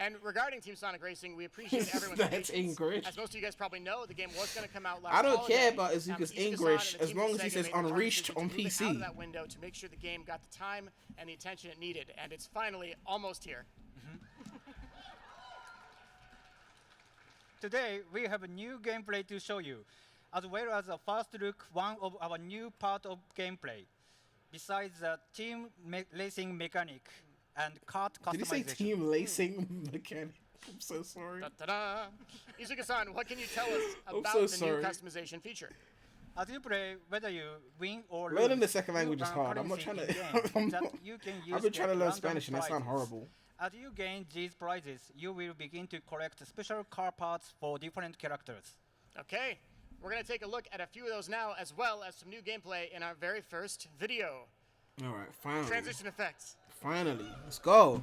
And regarding Team Sonic Racing, we appreciate everyone's That's patience. English. As most of you guys probably know, the game was going to come out last I don't holiday. care about Izuka's Izuka-san English and the as team long at as he Sega says made the hard unreached decision on to move it PC. out of that window to make sure the game got the time and the attention it needed, and it's finally almost here. Today, we have a new gameplay to show you, as well as a first look one of our new part of gameplay. Besides the team racing mechanic and kart customization. Did he say team lacing mechanic? I'm so sorry. Ta-da! Izuka-san, what can you tell us I'm about so the sorry. new customization feature? As you play, whether you win or lose, Learning the second you language is earn hard. I'm not currency trying to. in-game I'm that not- you can use I've been trying to get learn random Spanish and that sounds prizes. horrible. As you gain these prizes, you will begin to collect special car parts for different characters. Okay, we're going to take a look at a few of those now, as well as some new gameplay in our very first video. All right, finally. Transition effects. Finally, let's go.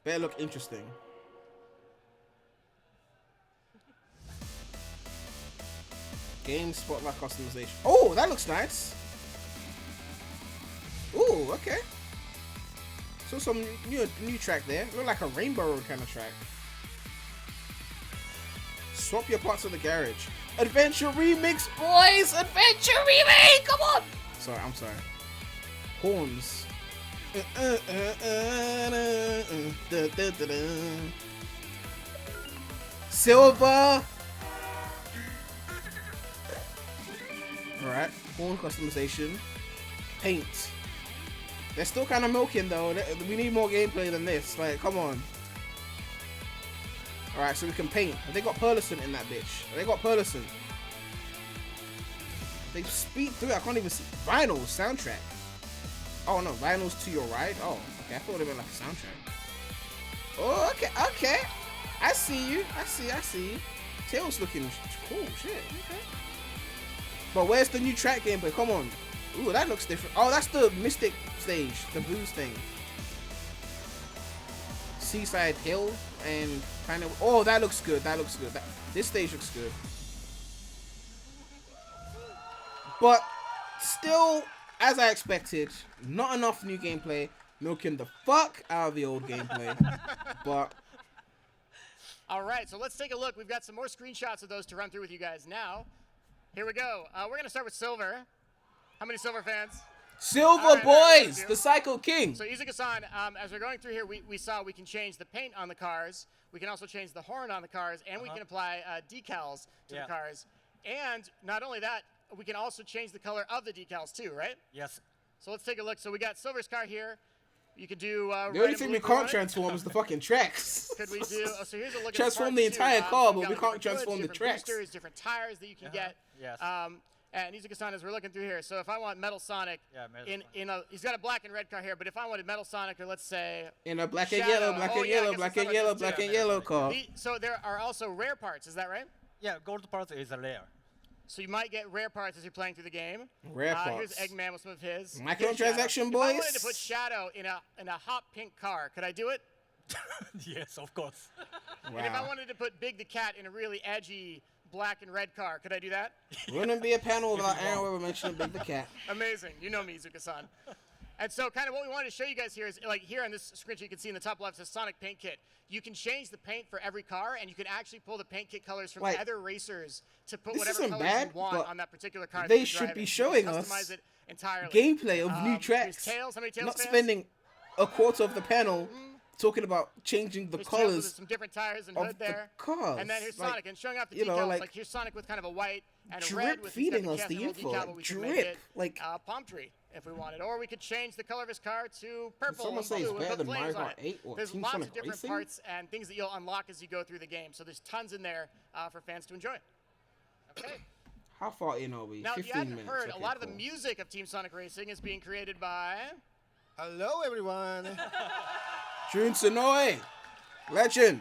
Better look interesting. Game spotlight customization. Oh, that looks nice. Ooh, okay. So some new track there. Look like a Rainbow Road kind of track. Swap your parts of the garage. Adventure remix, boys! Adventure remix! Come on! Sorry, I'm sorry. Horns. Silver. Alright, horn customization. Paint. They're still kind of milking though. We need more gameplay than this. Like, come on. Alright, so we can paint. Have they got pearlescent in that bitch? Have they got pearlescent? They speed through it. I can't even see. Vinyl soundtrack. Oh no, vinyl's to your right. Oh, okay. I thought it meant like a soundtrack. Oh, okay, okay. I see you. I see you. Tails looking cool. Shit. Okay. But where's the new track gameplay? Come on. Ooh, that looks different. Oh, that's the Mystic stage, the blues thing. Seaside Hill and kind of. Oh, that looks good. That looks good. This stage looks good. But still, as I expected, not enough new gameplay. Milking the fuck out of the old gameplay. But all right, so let's take a look. We've got some more screenshots of those to run through with you guys now. Here we go. We're going to start with Silver. How many Silver fans? Silver boys, the Psycho King. So Izuka-san, as we're going through here, we saw we can change the paint on the cars. We can also change the horn on the cars, and we can apply decals to the cars. And not only that, we can also change the color of the decals too, right? Yes. So let's take a look. So we got Silver's car here. You could do. The only thing we can't transform is the fucking tracks. Could we do? Oh, so here's a look at transform the entire car, but we can't transform the tracks. Boosters, different tires that you can get. Yes. And Izuka-san, as we're looking through here, so if I want Metal Sonic, he's got a black and red car here, but if I wanted Metal Sonic, or let's say in a black and yellow, black and yellow car. So there are also rare parts, is that right? Yeah, gold parts is a rare. So you might get rare parts as you're playing through the game. Rare parts. Here's Eggman with some of his. Microtransaction, boys. If I wanted to put Shadow in a hot pink car, could I do it? Yes, of course. Wow. And if I wanted to put Big the Cat in a really edgy black and red car, could I do that? Wouldn't be a panel without Aaron Weber mentioning Big the Cat. Amazing. You know me, Izuka-san. And so kind of what we wanted to show you guys here is, like here on this screenshot you can see in the top left, says Sonic Paint Kit. You can change the paint for every car, and you can actually pull the paint kit colors from like, other racers to put this whatever isn't colors bad, you want but on that particular car. they should be showing us gameplay of new tracks. Tails. How many Tails not fans? spending a quarter of the panel talking about changing the There's Tails with colors some different tires and of hood there. the cars. And then here's Like, Sonic, and showing off the you decals. know, Like here's Sonic with kind of a white and a drip red with feeding instead of us the castle info, decal, but like we could make drip, it, like palm tree if we wanted, or we could change the color of his car to purple. someone and say it's blue and better put than flames Mario on Kart it. 8 or There's Team lots Sonic of different Racing? parts and things that you'll unlock as you go through the game. So there's tons in there for fans to enjoy. Okay. How far in are we? Now, if 15 you hadn't minutes. heard, Okay, a lot of cool. the music of Team Sonic Racing is being created by Hello, everyone. Jun Sonoe, legend.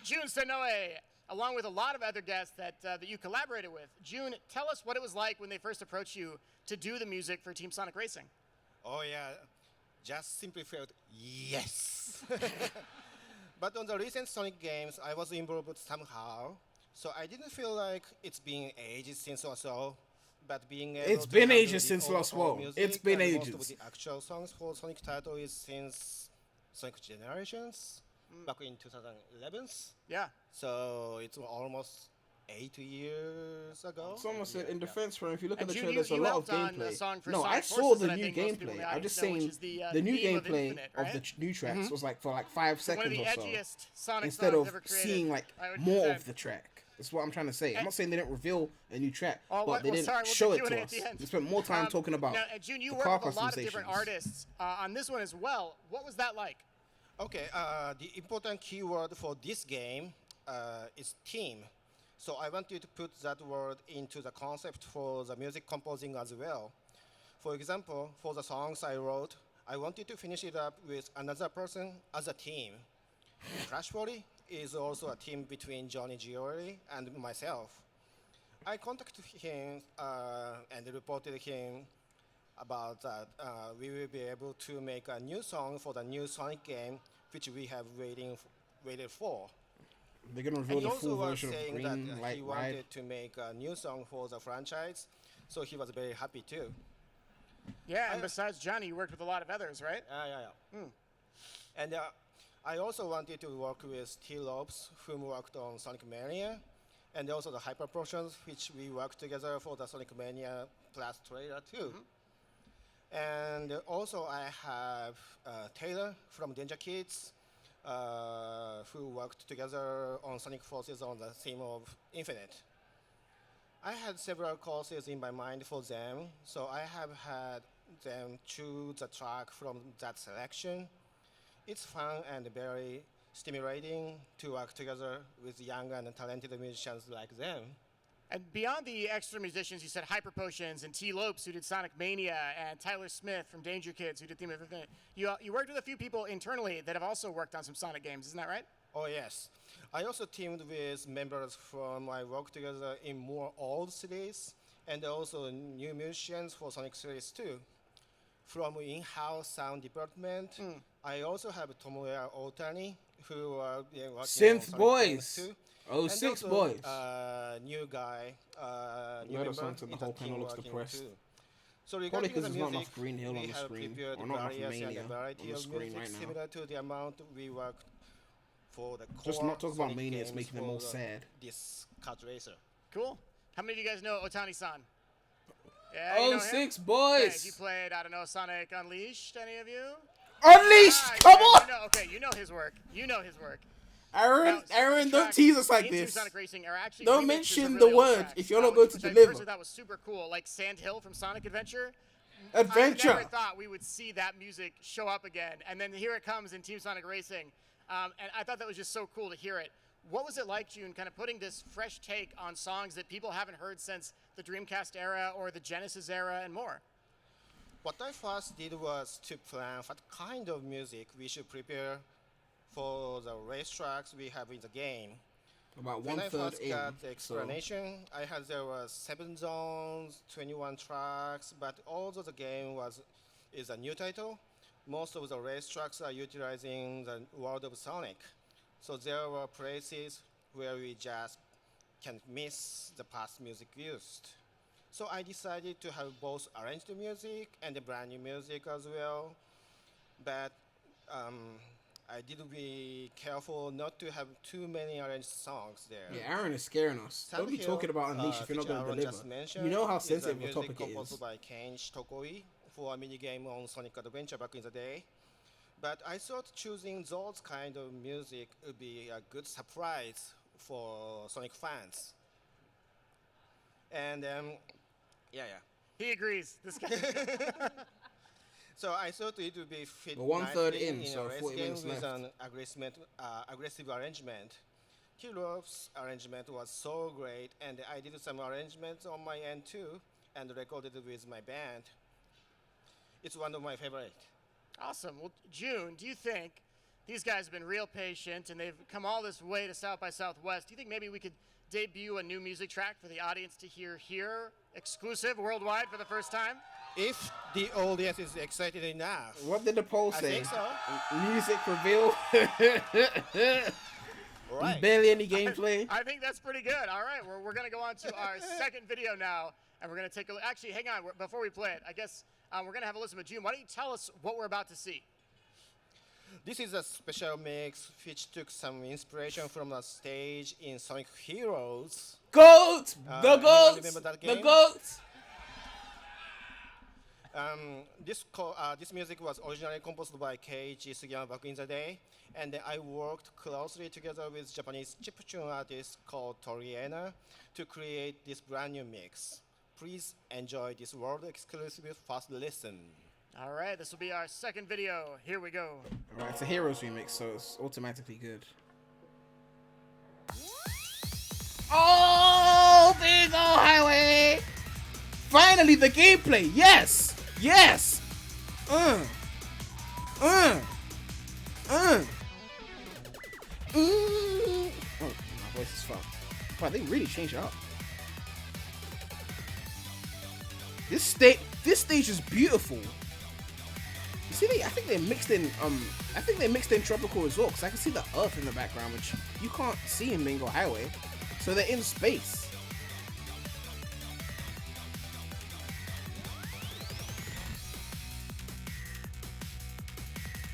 Jun Sonoe, along with a lot of other guests that you collaborated with. Jun, tell us what it was like when they first approached you to do the music for Team Sonic Racing. Oh yeah, just simply felt yes. But on the recent Sonic games, I was involved somehow, so I didn't feel like it's been ages since or so. But being able It's to been handle ages the since Lost overall World. music It's been and most ages. of the actual songs for Sonic title is since Sonic Generations, back in 2011. Yeah. So it's almost 8 years ago. Someone said in Yeah. defense for him, if you look And at the Jun, trailer, there's a you lot of helped on a song gameplay. for No, I Sonic saw Forces the that I new think most people in gameplay. the I'm audience just know, which saying is the the new theme of gameplay Infinite, of the right? new tracks was like for like 5 One of seconds the or so. edgiest Sonic Instead songs of ever created. seeing like I would more say. of the track. That's what I'm trying to say. I'm not saying they didn't reveal a new track, Oh, but they didn't sorry, we'll show do it to Q&A at us. the end. They spent more time talking about Now, Jun, you the work car with a lot of different customizations. artists on this one as well. What was that like? Okay, the important keyword for this game is team. So I want you to put that word into the concept for the music composing as well. For example, for the songs I wrote, I wanted to finish it up with another person as a team. Crash 40 is also a team between Johnny Giori and myself. I contacted him and reported him about that. We will be able to make a new song for the new Sonic game, which we have waited for. They're gonna And reveal he the also full was version of saying Green that Light he Ride. wanted to make a new song for the franchise, so he was very happy too. Yeah, and besides Johnny, you worked with a lot of others, right? Yeah. And I also wanted to work with T-Lopes, whom worked on Sonic Mania, and also the Hyper Potions, which we worked together for the Sonic Mania Plus trailer too. And also I have Taylor from Danger Kids, who worked together on Sonic Forces on the theme of Infinite. I had several courses in my mind for them, so I have had them choose a track from that selection. It's fun and very stimulating to work together with young and talented musicians like them. And beyond the extra musicians, you said Hyper Potions and T. Lopes, who did Sonic Mania, and Tyler Smith from Danger Kids, who did Theme of Infinite. You worked with a few people internally that have also worked on some Sonic games, isn't that right? Oh yes. I also teamed with members from my work together in more old series and also new musicians for Sonic series too. From in-house sound department, I also have Tomoya Otani, who are working on Synth Sonic Boys. games too. Oh, And Six also, Boys. New guy, new Let member us on to the in whole team panel looks working depressed. too. So Probably regarding because the there's not music, enough Green Hill on we the have screen, prepared or not enough various and Mania a variety on the of screen music right now. similar to the amount we worked for the core Just not talk about Sonic Mania, it's games making them for all the- sad. This kart racer. Cool. How many of you guys know Otani-san? Yeah, Oh, you know him? Six Okay, Boys. you played, I don't know, Sonic Unleashed, any of you? Unleashed! Ah, Come you on! know, okay, you know his work. You know his work. Aaron, Now, some of Aaron, the don't tracks tease us like in Team this. Sonic Racing are actually Don't remixes of mention really the old word tracks, if you're not going to which deliver. I personally thought was super cool, like Sand Hill from Sonic Adventure. I Adventure. never thought we would see that music show up again, and then here it comes in Team Sonic Racing, and I thought that was just so cool to hear it. What was it like, June, kind of putting this fresh take on songs that people haven't heard since the Dreamcast era or the Genesis era and more? What I first did was to plan what kind of music we should prepare for the racetracks we have in the game. About When I 1/3 first in. got the So, explanation, I had there were 7 zones, 21 tracks, but although the game is a new title, most of the racetracks are utilizing the world of Sonic. So there were places where we just can't miss the past music used. So I decided to have both arranged music and the brand new music as well. But I did be careful not to have too many arranged songs there. yeah, Aaron is scaring us. Don't be Sand talking Hill, about Unleash if you're not which going to Aaron deliver. just mentioned, You know how is a sensitive a music topic it composed is. by Kenji Tokoi for a minigame on Sonic Adventure back in the day. But I thought choosing those kind of music would be a good surprise for Sonic fans. And yeah. He agrees. This guy. So I thought it would be fit We're 1/3 nicely in, in so a race 40 game minutes with left. an aggressive arrangement. Kirov's arrangement was so great, and I did some arrangements on my end too, and recorded it with my band. It's one of my favorite. Awesome. Well, June, do you think these guys have been real patient and they've come all this way to South by Southwest? Do you think maybe we could debut a new music track for the audience to hear here, exclusive worldwide for the first time? If the audience is excited enough. What did the poll I say? think so. Music reveal. Right. Barely any gameplay. I think that's pretty good. All right, we're going to go on to our second video now, and we're going to take a look. Actually, hang on. Before we play it, I guess we're going to have a listen to June. Why don't you tell us what we're about to see? This is a special mix which took some inspiration from a stage in Sonic Heroes. Goat! The anyone goat! remember that The game? goat! This music was originally composed by Keiichi Sugiyama back in the day, and I worked closely together with Japanese chiptune artist called Toriena to create this brand new mix. Please enjoy this world exclusive first listen. All right, this will be our second video. Here we go. Alright, it's a Heroes remix, so it's automatically good. Oh, big ol' highway! Finally, the gameplay! Yes! Yes! Ooh, my voice is fucked. Wow, they really changed it up. This state... this stage is beautiful. You see, I think they mixed in Tropical Resort, because I can see the Earth in the background, which you can't see in Bingo Highway. So they're in space.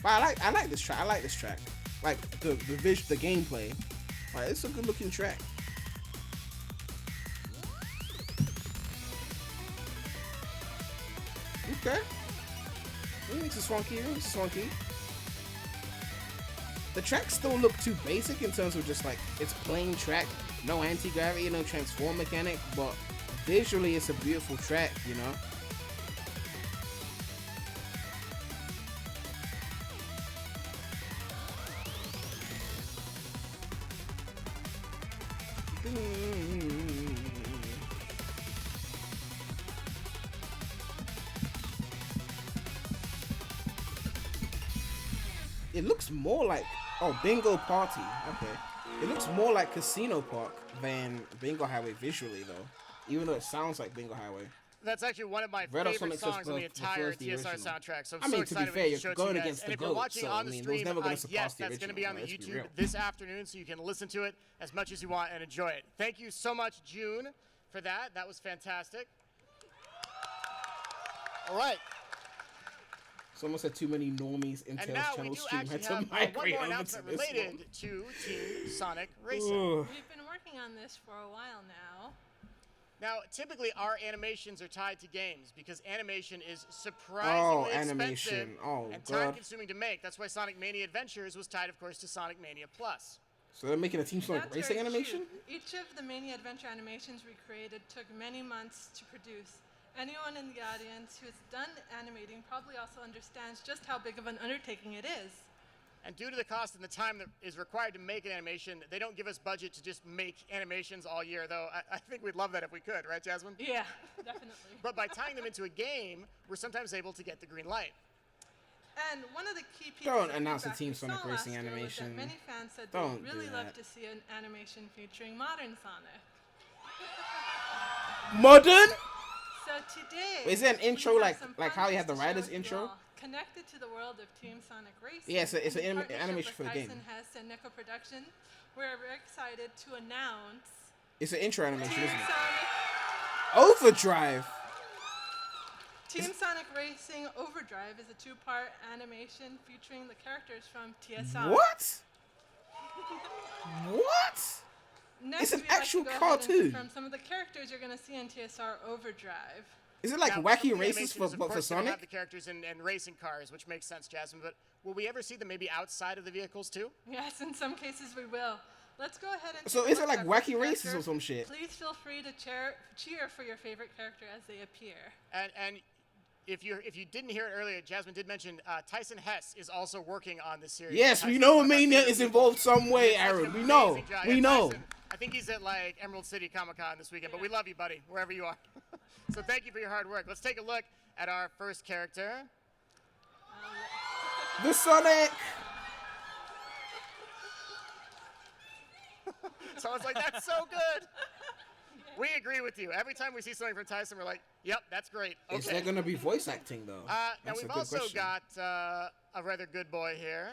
But I like this track. I like this track. Like the gameplay. Like, it's a good looking track. Okay. Remix is funky. The tracks still look too basic in terms of just like it's plain track, no anti-gravity, no transform mechanic, but visually it's a beautiful track, you know. It looks more like Bingo Party. Okay, it looks more like Casino Park than Bingo Highway visually, though. Even though it sounds like Bingo Highway. That's actually one of my Red Hot favorite Sonic's songs on the entire prefers the TSR original. soundtrack. So I'm I mean, so to be excited fair, to you're show it to going you guys. against And the if you're GOAT, watching so, on I the mean, it was stream, never gonna surpass yes, the that's going to be on the original, let's be YouTube real. this afternoon, so you can listen to it as much as you want and enjoy it. Thank you so much, June, for that. That was fantastic. All right. Someone said too many normies in And Tails now we channel do stream actually had to have one migrate more over announcement to this related one. to Team Sonic Racing. We've been working on this for a while now. Now, typically our animations are tied to games because animation is surprisingly animation. expensive Oh, and God. time-consuming to make. That's why Sonic Mania Adventures was tied, of course, to Sonic Mania Plus. So they're making a Team Sonic That's Racing very animation? true. Each of the Mania Adventure animations we created took many months to produce. Anyone in the audience who's done animating probably also understands just how big of an undertaking it is. And due to the cost and the time that is required to make an animation, they don't give us budget to just make animations all year, though I think we'd love that if we could, right, Jasmine? Yeah, definitely. But by tying them into a game, we're sometimes able to get the green light. And one of the key pieces Don't of announce a feedback Team we Sonic saw Racing last year was animation. that many fans said Don't they'd do really love that. to see an animation featuring modern Sonic. Modern? So today, Is it an intro we have like some how fun you have the news to share Riders with you intro? all. Connected to the world of Team Sonic Racing. Yeah, it's an in partnership animation with for the game. Tyson Hess and Neko Production, we're very excited to announce It's an intro animation, Team isn't it? Sonic. Overdrive. Team Sonic Racing Overdrive is a two-part animation featuring the characters from TSR. What? What? Next, It's an we'd like to actual go ahead and cartoon. confirm some of the characters you're going to see in TSR Overdrive. Is it like Now, some wacky of the races animations, of for course, gonna Sonic? have the characters and racing cars, which makes sense, Jasmine. But will we ever see them maybe outside of the vehicles too? Yes, in some cases we will. Let's go ahead and So take a is it look like at our wacky first races character. or some shit? Please feel free to cheer for your favorite character as they appear. And if you didn't hear it earlier, Jasmine did mention Tyson Hess is also working on this series. Yes, we Tyson's know one of our Mania favorite is people. involved some way, He's done Aaron. an We know. amazing job. We Yeah, know. Tyson, I think he's at like Emerald City Comic Con this weekend, but we love you, buddy, wherever you are. So thank you for your hard work. Let's take a look at our first character. The Sonic. So I was like, that's so good. We agree with you. Every time we see something from Tyson, we're like, yep, that's great. Okay. Is there gonna be voice acting though? Now That's a we've good also question. got a rather good boy here.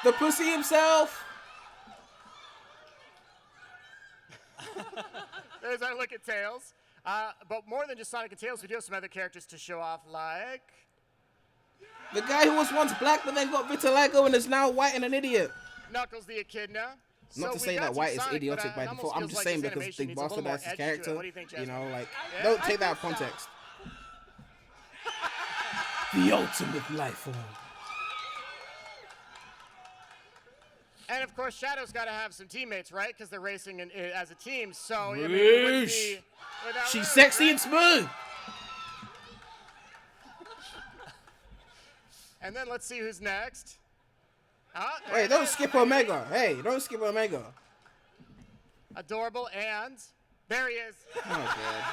The pussy himself. There's our look at Tails. But more than just Sonic and Tails, we do have some other characters to show off, like The guy who was once black but then got vitiligo and is now white and an idiot. Knuckles the Echidna. Not to we've say got that some white is Sonic, idiotic but, by it almost default. I'm feels just like saying his because animation they needs a little more bastardized his edge to it. character. What do you think, You Jasmine? know, like Yeah, don't I take that out of think so. context. The ultimate life form. And of course, Shadow's got to have some teammates, right? Because they're racing as a team. So I mean, it wouldn't be without She's Rouge, sexy right? and smooth. And then let's see who's next. There Wait, it don't is. skip Omega. Hey, don't skip Omega. Adorable, and there he is. Oh god.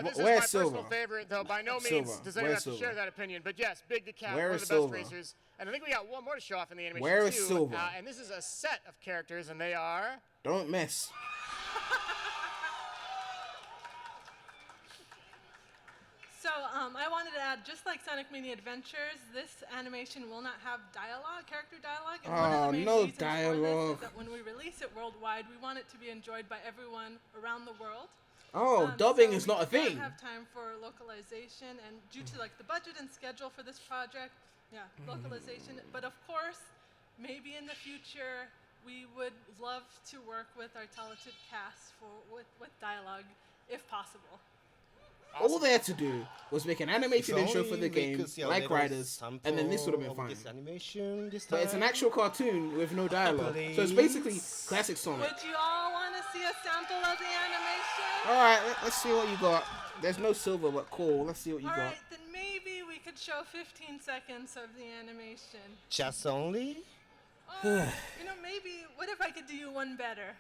This Where's is my Silver? personal favorite, though. By no means Silver. does anyone Where's have to share Silver? that opinion. But yes, Big the Cat, Where one of is the best Silver? racers. And I think we got one more to show off in the animation Where is too. Silver? And this is a set of characters, and they are Don't mess. So I wanted to add, just like Sonic Mania Adventures, this animation will not have dialogue, character dialogue. And one of the main no reasons for dialogue. this is that when we release it worldwide, we want it to be enjoyed by everyone around the world. Oh, dubbing so is not a We thing. don't have time for localization, and due to like the budget and schedule for this project, localization. But of course, maybe in the future, we would love to work with our talented cast with dialogue, if possible. All they had to do was make an animated If intro for only the we game, could see a like little Riders, and then this would have been sample of fine. This animation this But it's an time. actual cartoon with no dialogue. So it's basically classic Sonic. Would you all want to see a sample of the animation? Alright, let's see what you got. There's no silver, but cool. Let's see what you All got. right, then maybe we could show 15 seconds of the animation. Just only? Oh, maybe, what if I could do you one better?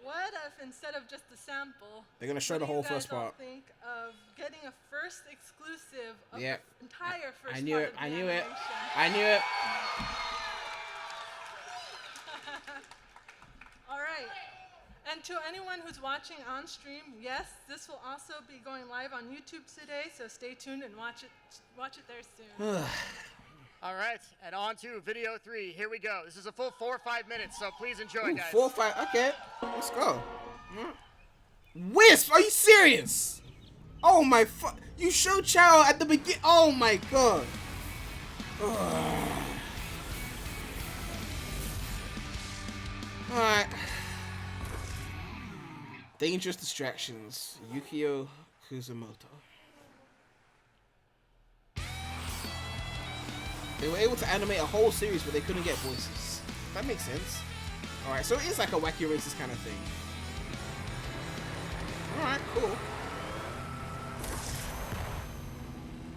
What if instead of just the sample, They're gonna show what the do you whole guys first all part. think of getting a first exclusive of Yep. the entire first I knew part it. of the I knew it. animation? I knew it. All right. And to anyone who's watching on stream, yes, this will also be going live on YouTube today, so stay tuned and watch it there soon. All right, and on to video 3. Here we go. This is a full 4 or 5 minutes, so please enjoy, Ooh, guys. 4 or 5. Okay, let's go. Wisp, are you serious? Oh my you showed Chow at the beginning. Oh my god. Alright. Dangerous distractions. Yukio Kuzumoto. They were able to animate a whole series, but they couldn't get voices. That makes sense. Alright, so it is like a wacky racist kind of thing. Alright, cool.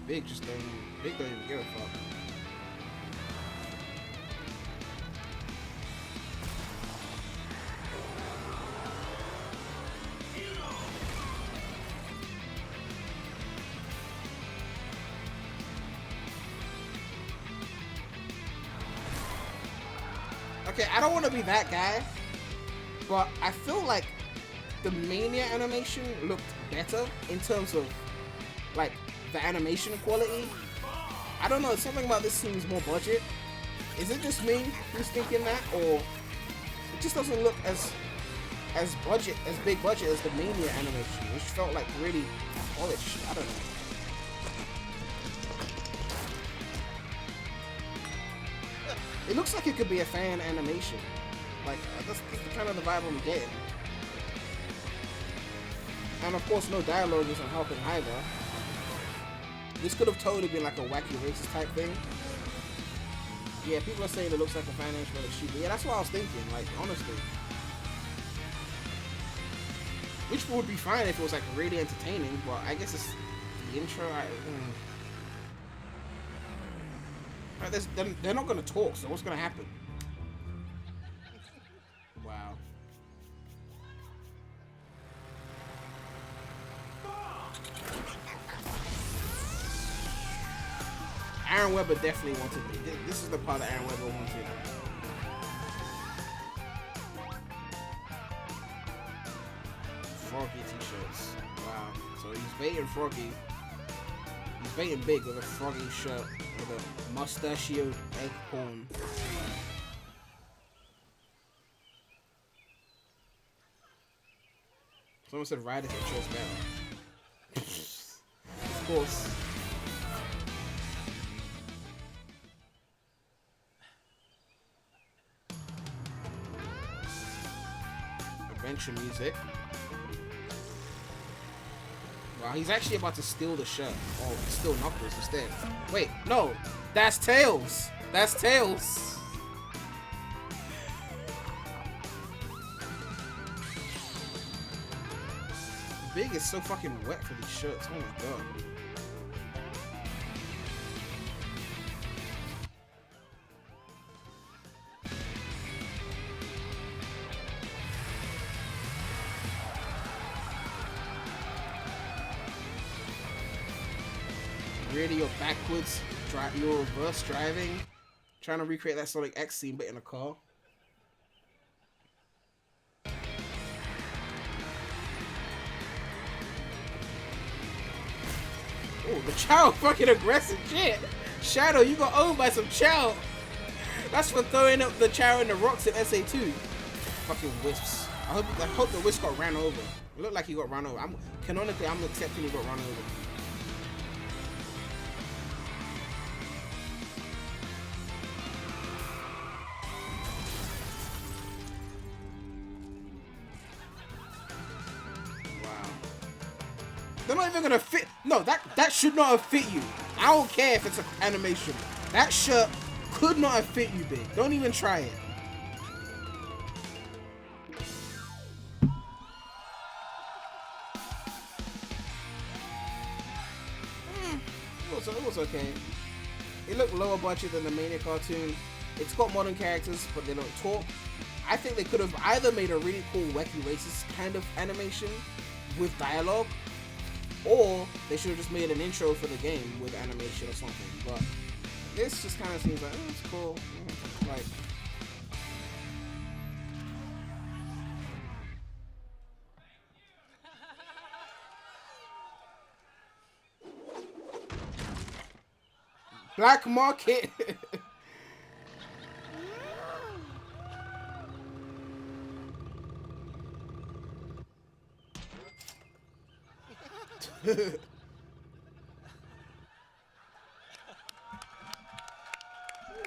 Big don't even give a fuck. Okay, I don't want to be that guy, but I feel like the Mania animation looked better in terms of like the animation quality. I don't know, something about this seems more budget. Is it just me who's thinking that, or it just doesn't look as big budget as the Mania animation, which felt like really polished. I don't know. It looks like it could be a fan animation. Like, that's the kind of the vibe I'm getting. And of course, no dialogue isn't helping either. This could have totally been like a wacky racist type thing. Yeah, people are saying it looks like a fan animation, but it should be. Yeah, that's what I was thinking, like, honestly. Which would be fine if it was like really entertaining, but I guess it's the intro. Right, they're not gonna talk, so what's gonna happen? Wow. Aaron Webber definitely wanted it. This is the part that Aaron Webber wanted. Froggy t-shirts. Wow. So he's baiting Froggy. He's baiting big with a Froggy shirt with a mustachioed eggcorn. Someone said Ryder can chose better. Of course. Adventure music. Wow, he's actually about to steal the shirt. Oh, steal Knuckles instead. Wait, no, that's Tails. That's Tails. Big is so fucking wet for these shirts. Oh my god. Really, you're backwards, you're reverse driving, trying to recreate that Sonic X scene, but in a car. Oh, the Chow fucking aggressive shit. Shadow, you got owned by some Chow. That's for throwing up the Chow and the rocks in SA2. Fucking wisps. I hope the wisp got ran over. It looked like he got run over. Canonically, I'm accepting he got run over. Wow. They're not even gonna fit. No, that should not have fit you. I don't care if it's an animation. That shirt could not have fit you, big. Don't even try it. It was okay. It looked lower budget than the Mania cartoon. It's got modern characters, but they don't talk. I think they could have either made a really cool wacky racist kind of animation with dialogue, or they should have just made an intro for the game with animation or something. But this just kind of seems like, oh, it's cool. Like, Black Market.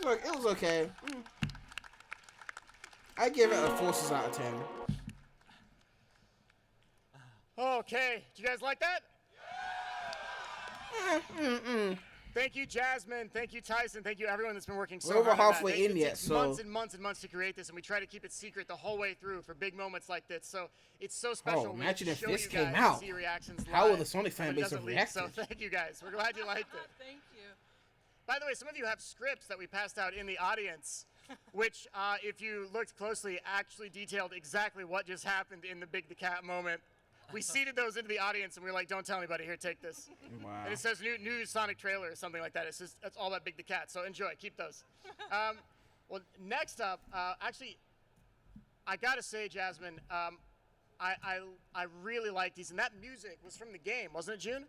It was okay. I give it a 4 out of 10. Okay, do you guys like that? Thank you, Jasmine. Thank you, Tyson. Thank you, everyone that's been working so We're over hard on that. halfway in yet, so months and months and months to create this, and we try to keep it secret the whole way through for big moments like this. So it's so special. Oh, We imagine get if to show this you came guys out. and see your reactions How will live the Sonic fan when it base doesn't have leak. reacted? So thank you guys. We're glad you liked it. Thank you. By the way, some of you have scripts that we passed out in the audience, which, if you looked closely, actually detailed exactly what just happened in the Big the Cat moment. We seeded those into the audience, and we were like, "Don't tell anybody. Here, take this." Wow. And it says new Sonic trailer or something like that. It's just that's all about Big the Cat. So enjoy. Keep those. Well, next up, actually, I gotta say, Jasmine, I really like these, and that music was from the game, wasn't it, June?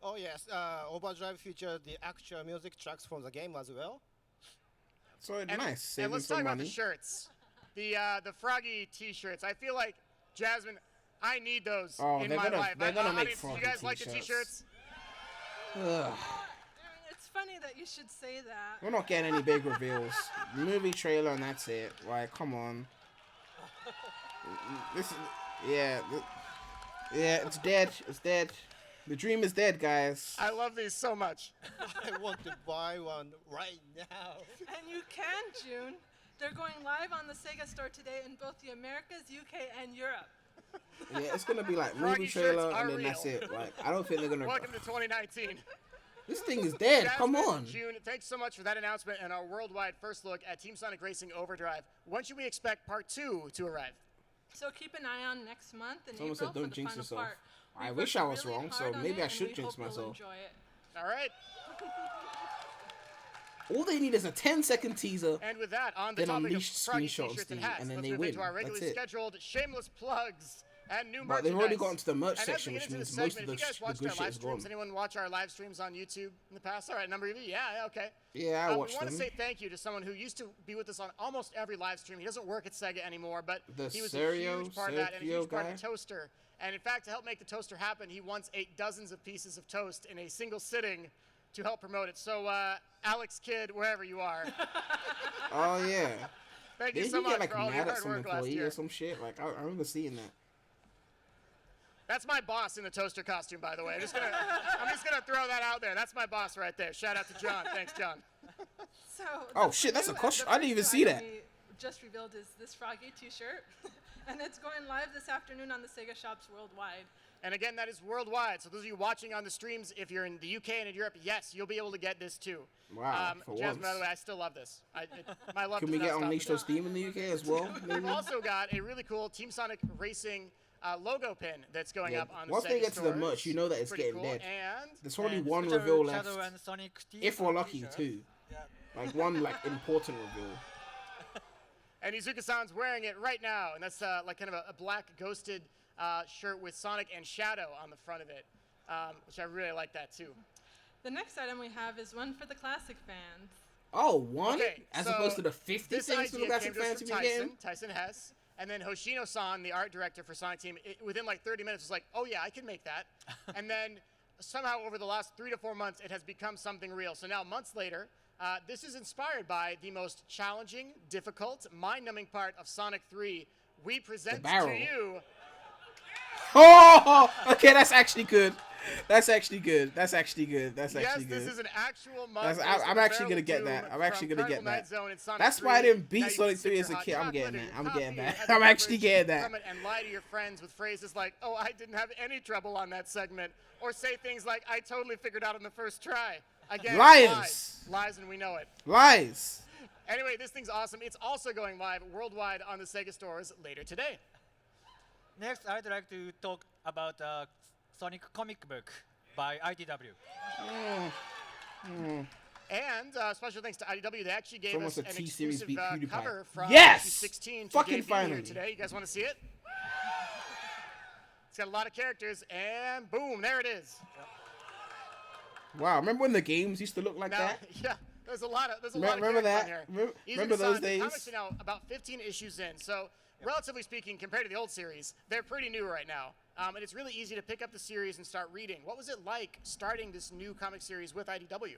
Oh yes, Overdrive featured the actual music tracks from the game as well. So it's And, nice. and Saving let's talk some about money. the shirts, the Froggy T-shirts. I feel like, Jasmine, I need those Oh, in they're my gonna- life. they're gonna I make mean, Froggy you guys like the T-shirts. T-shirts? Ugh. It's funny that you should say that. We're not getting any big reveals. Movie trailer and that's it. Like, come on. This is, yeah, it's dead. It's dead. The dream is dead, guys. I love these so much. I want to buy one right now. And you can, June. They're going live on the Sega Store today in both the Americas, UK, and Europe. Yeah, it's gonna be like Froggy movie shirts trailer are and then that's real. it. Like, I don't think they're gonna. Welcome to 2019. This thing is dead. Come Jasmine, on. June, thanks so much for that announcement and our worldwide first look at Team Sonic Racing Overdrive. When should we expect Part 2 to arrive? So keep an eye on next month in Someone April said don't for the jinx final yourself. part. I We've wish worked I was really wrong, so hard on maybe it, I and should we jinx hope you'll myself. enjoy it. All right. All they need is a 10-second teaser. And with that, on the Then topic of unleash Froggy screenshots, T-shirts and Steve, hats, and then let's they move win. into our That's regularly it. scheduled shameless plugs and new But merchandise. they've already gotten to the merch And section, as we which get into means this most of segment, the, if you guys the watched good our shit live is streams, gone. anyone watch our live streams on YouTube in the past? All right, number of you, yeah, okay. Yeah, I We watched want to them. say thank you to someone who used to be with us on almost every live stream. He doesn't work at Sega anymore, but The he was Serio- a huge part of that and a Sergio huge part guy? of the toaster. And in fact, to help make the toaster happen, he once ate dozens of pieces of toast in a single sitting to help promote it. So, Alex Kidd, wherever you are, Oh yeah. thank you Didn't so he much get like for all your mad at hard some work last employee year. or some shit? Like I remember seeing that. That's my boss in the toaster costume, by the way. I'm just gonna throw that out there. That's my boss right there. Shout out to John. Thanks, John. So Oh, the shit, that's a new- costume. the I didn't even first see item that. we just revealed is this Froggy T-shirt, and it's going live this afternoon on the Sega shops worldwide. And again, that is worldwide. So those of you watching on the streams, if you're in the UK and in Europe, yes, you'll be able to get this too. Wow, for Jasmine, once. by the way, I still love this. My love Can does we not get stop Unleashed at on Steam in the UK as well? Maybe? We've also got a really cool Team Sonic Racing logo pin that's going Yeah, up on the once Sega they get to the stores. merch, you know that it's Pretty getting cool. dead. And There's only And one Shadow- reveal left. Shadow and Sonic If we're lucky, t-shirt. too. Yeah. Like one like important reveal. And Izuka-san's wearing it right now, and that's like kind of a black ghosted shirt with Sonic and Shadow on the front of it, which I really like that too. The next item we have is one for the classic fans. Oh, one? Okay, As so opposed to the 50 this things for the idea classic came to us fans from to be getting? Tyson Hess, and then Hoshino-san, the art director for Sonic Team, within like 30 minutes was like, oh yeah, I can make that. And then somehow over the last 3 to 4 months, it has become something real. So now months later, this is inspired by the most challenging, difficult, mind-numbing part of Sonic 3. We present to you... Oh, okay, that's actually good. That's actually good. That's actually good. That's actually good. Yes, this is an actual I'm actually gonna get that. I'm actually gonna get that. That's why I didn't beat Sonic 3 as a kid. I'm getting that. I'm getting that. I'm actually getting that. And lie to your friends with phrases like, "Oh, I didn't have any trouble on that segment," or say things like, "I totally figured out on the first try." Again, lies, and we know it. Lies. Anyway, this thing's awesome. It's also going live worldwide on the Sega stores later today. Next, I'd like to talk about Sonic comic book by IDW. And special thanks to IDW. They actually gave Almost us a an T-Series exclusive beat PewDiePie. cover from Yes! 16 to Fucking debut finally. here today. You guys want to see it? It's got a lot of characters, and boom, there it is. Wow, remember when the games used to look like Now, that? yeah, there's a lot of Remember characters that? on here. Remember those The days? comics are now about 15 issues in, so relatively speaking, compared to the old series, they're pretty new right now. And it's really easy to pick up the series and start reading. What was it like starting this new comic series with IDW?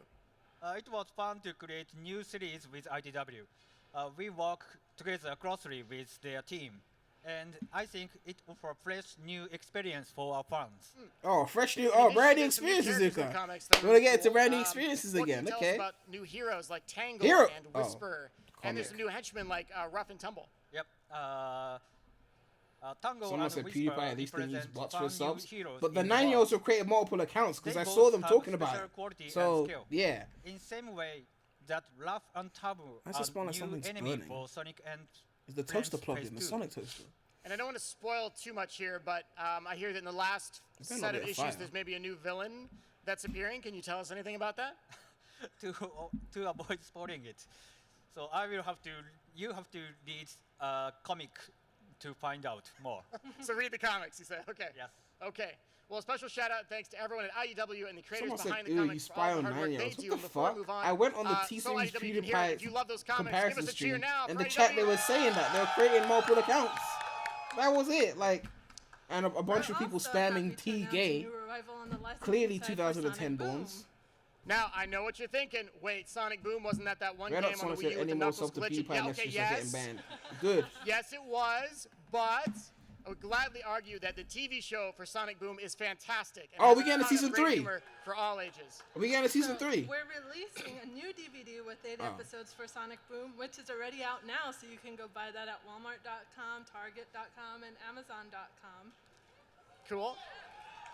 It was fun to create new series with IDW. We work together closely with their team, and I think it offers fresh new experience for our fans. Oh, fresh new, In addition brand new to some new experiences, characters in Zuka. the comics that are We're gonna get really into brand new cool. experiences What can again. you tell Okay. us about new heroes like Tangle Hero- and oh, Whisper, and there's some new henchmen like Rough and Tumble. Yep. Tango Someone and said Whisper PewDiePie at least didn't use represent bots fun for new subs, heroes but the in 9-year-olds world. have created multiple accounts because They I both saw them have talking about special it. quality and So skill. yeah, In same way that Rough and Tumble That's a spawn are that new something's enemy burning. for Sonic and is the Friends toaster plugged Phase in? The 2. Sonic toaster. And I don't want to spoil too much here, but I hear that in the last better not set of be a issues, fire. there's maybe a new villain that's appearing. Can you tell us anything about that? to avoid spoiling it. So you have to read comic to find out more. So read the comics, you say. Okay. Yes. Okay. Well, a special shout out thanks to everyone at IDW and the creators Someone said, behind the "Ew, you comics for spy all on the hard work they 9-year-olds." do. What And the before fuck? we move on, I went on the so T-Series IDW can hear it. If you love those comics, give comparison us a cheer stream. now In for the chat, IDW. they were saying that they were creating multiple accounts. That was it. Like, and a bunch of We're people also spamming happy to T announce a gay. new revival on the licensing Clearly, side for 2010 Sonic Boom. borns. Now, I know what you're thinking. Wait, Sonic Boom, wasn't that one Red game Hot on the Sonic Wii said U with any the more knuckles stuff to glitching? PewDiePie Yeah, okay, messages are getting yes. banned. Good. Yes, it was, but I would gladly argue that the TV show for Sonic Boom is fantastic. And Oh, has we getting a ton of season great 3. humor for all ages. Are we getting a season So 3? We're releasing a new DVD with 8 Oh. episodes for Sonic Boom, which is already out now, so you can go buy that at Walmart.com, Target.com, and Amazon.com. Cool.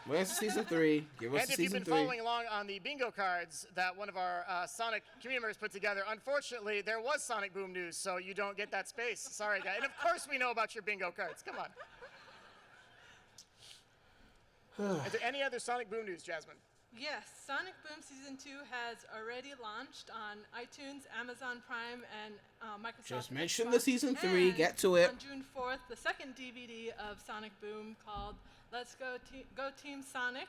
Where's the season 3? Give us And a if you've season been 3. following along on the bingo cards that one of our Sonic community members put together, unfortunately, there was Sonic Boom news, so you don't get that space. Sorry, guys. And of course we know about your bingo cards. Come on. Is there any other Sonic Boom news, Jasmine? Yes, Sonic Boom Season 2 has already launched on iTunes, Amazon Prime, and Microsoft. Just mention Xbox. the season 3, And get to it. On June 4th, the second DVD of Sonic Boom called Let's Go, Go Team Sonic.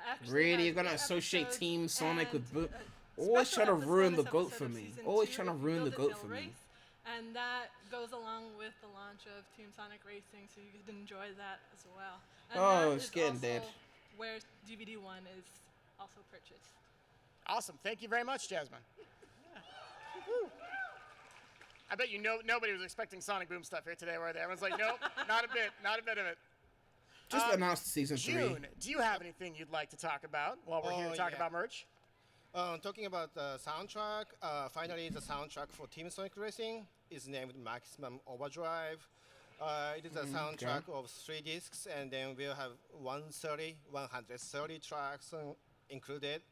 actually Really? has You're gonna 8 associate episodes Team Sonic with and Boom? a Always special trying to ruin the bonus GOAT episode for of me. Season Always 2, trying to If You ruin the Build It, GOAT They'll for me. Race. And that goes along with the launch of Team Sonic Racing, so you could enjoy that as well. And Oh, that it's is getting also dead. where DVD 1 is also purchased. Awesome. Thank you very much, Jasmine. Woo. I bet you nobody was expecting Sonic Boom stuff here today, were they? Everyone's like, nope, not a bit of it. Just announced season 3. June, do you have anything you'd like to talk about while we're here to talk yeah. about merch? Talking about the soundtrack, finally the soundtrack for Team Sonic Racing is named Maximum Overdrive. It is a soundtrack of 3 discs, and then we'll have 130 tracks included.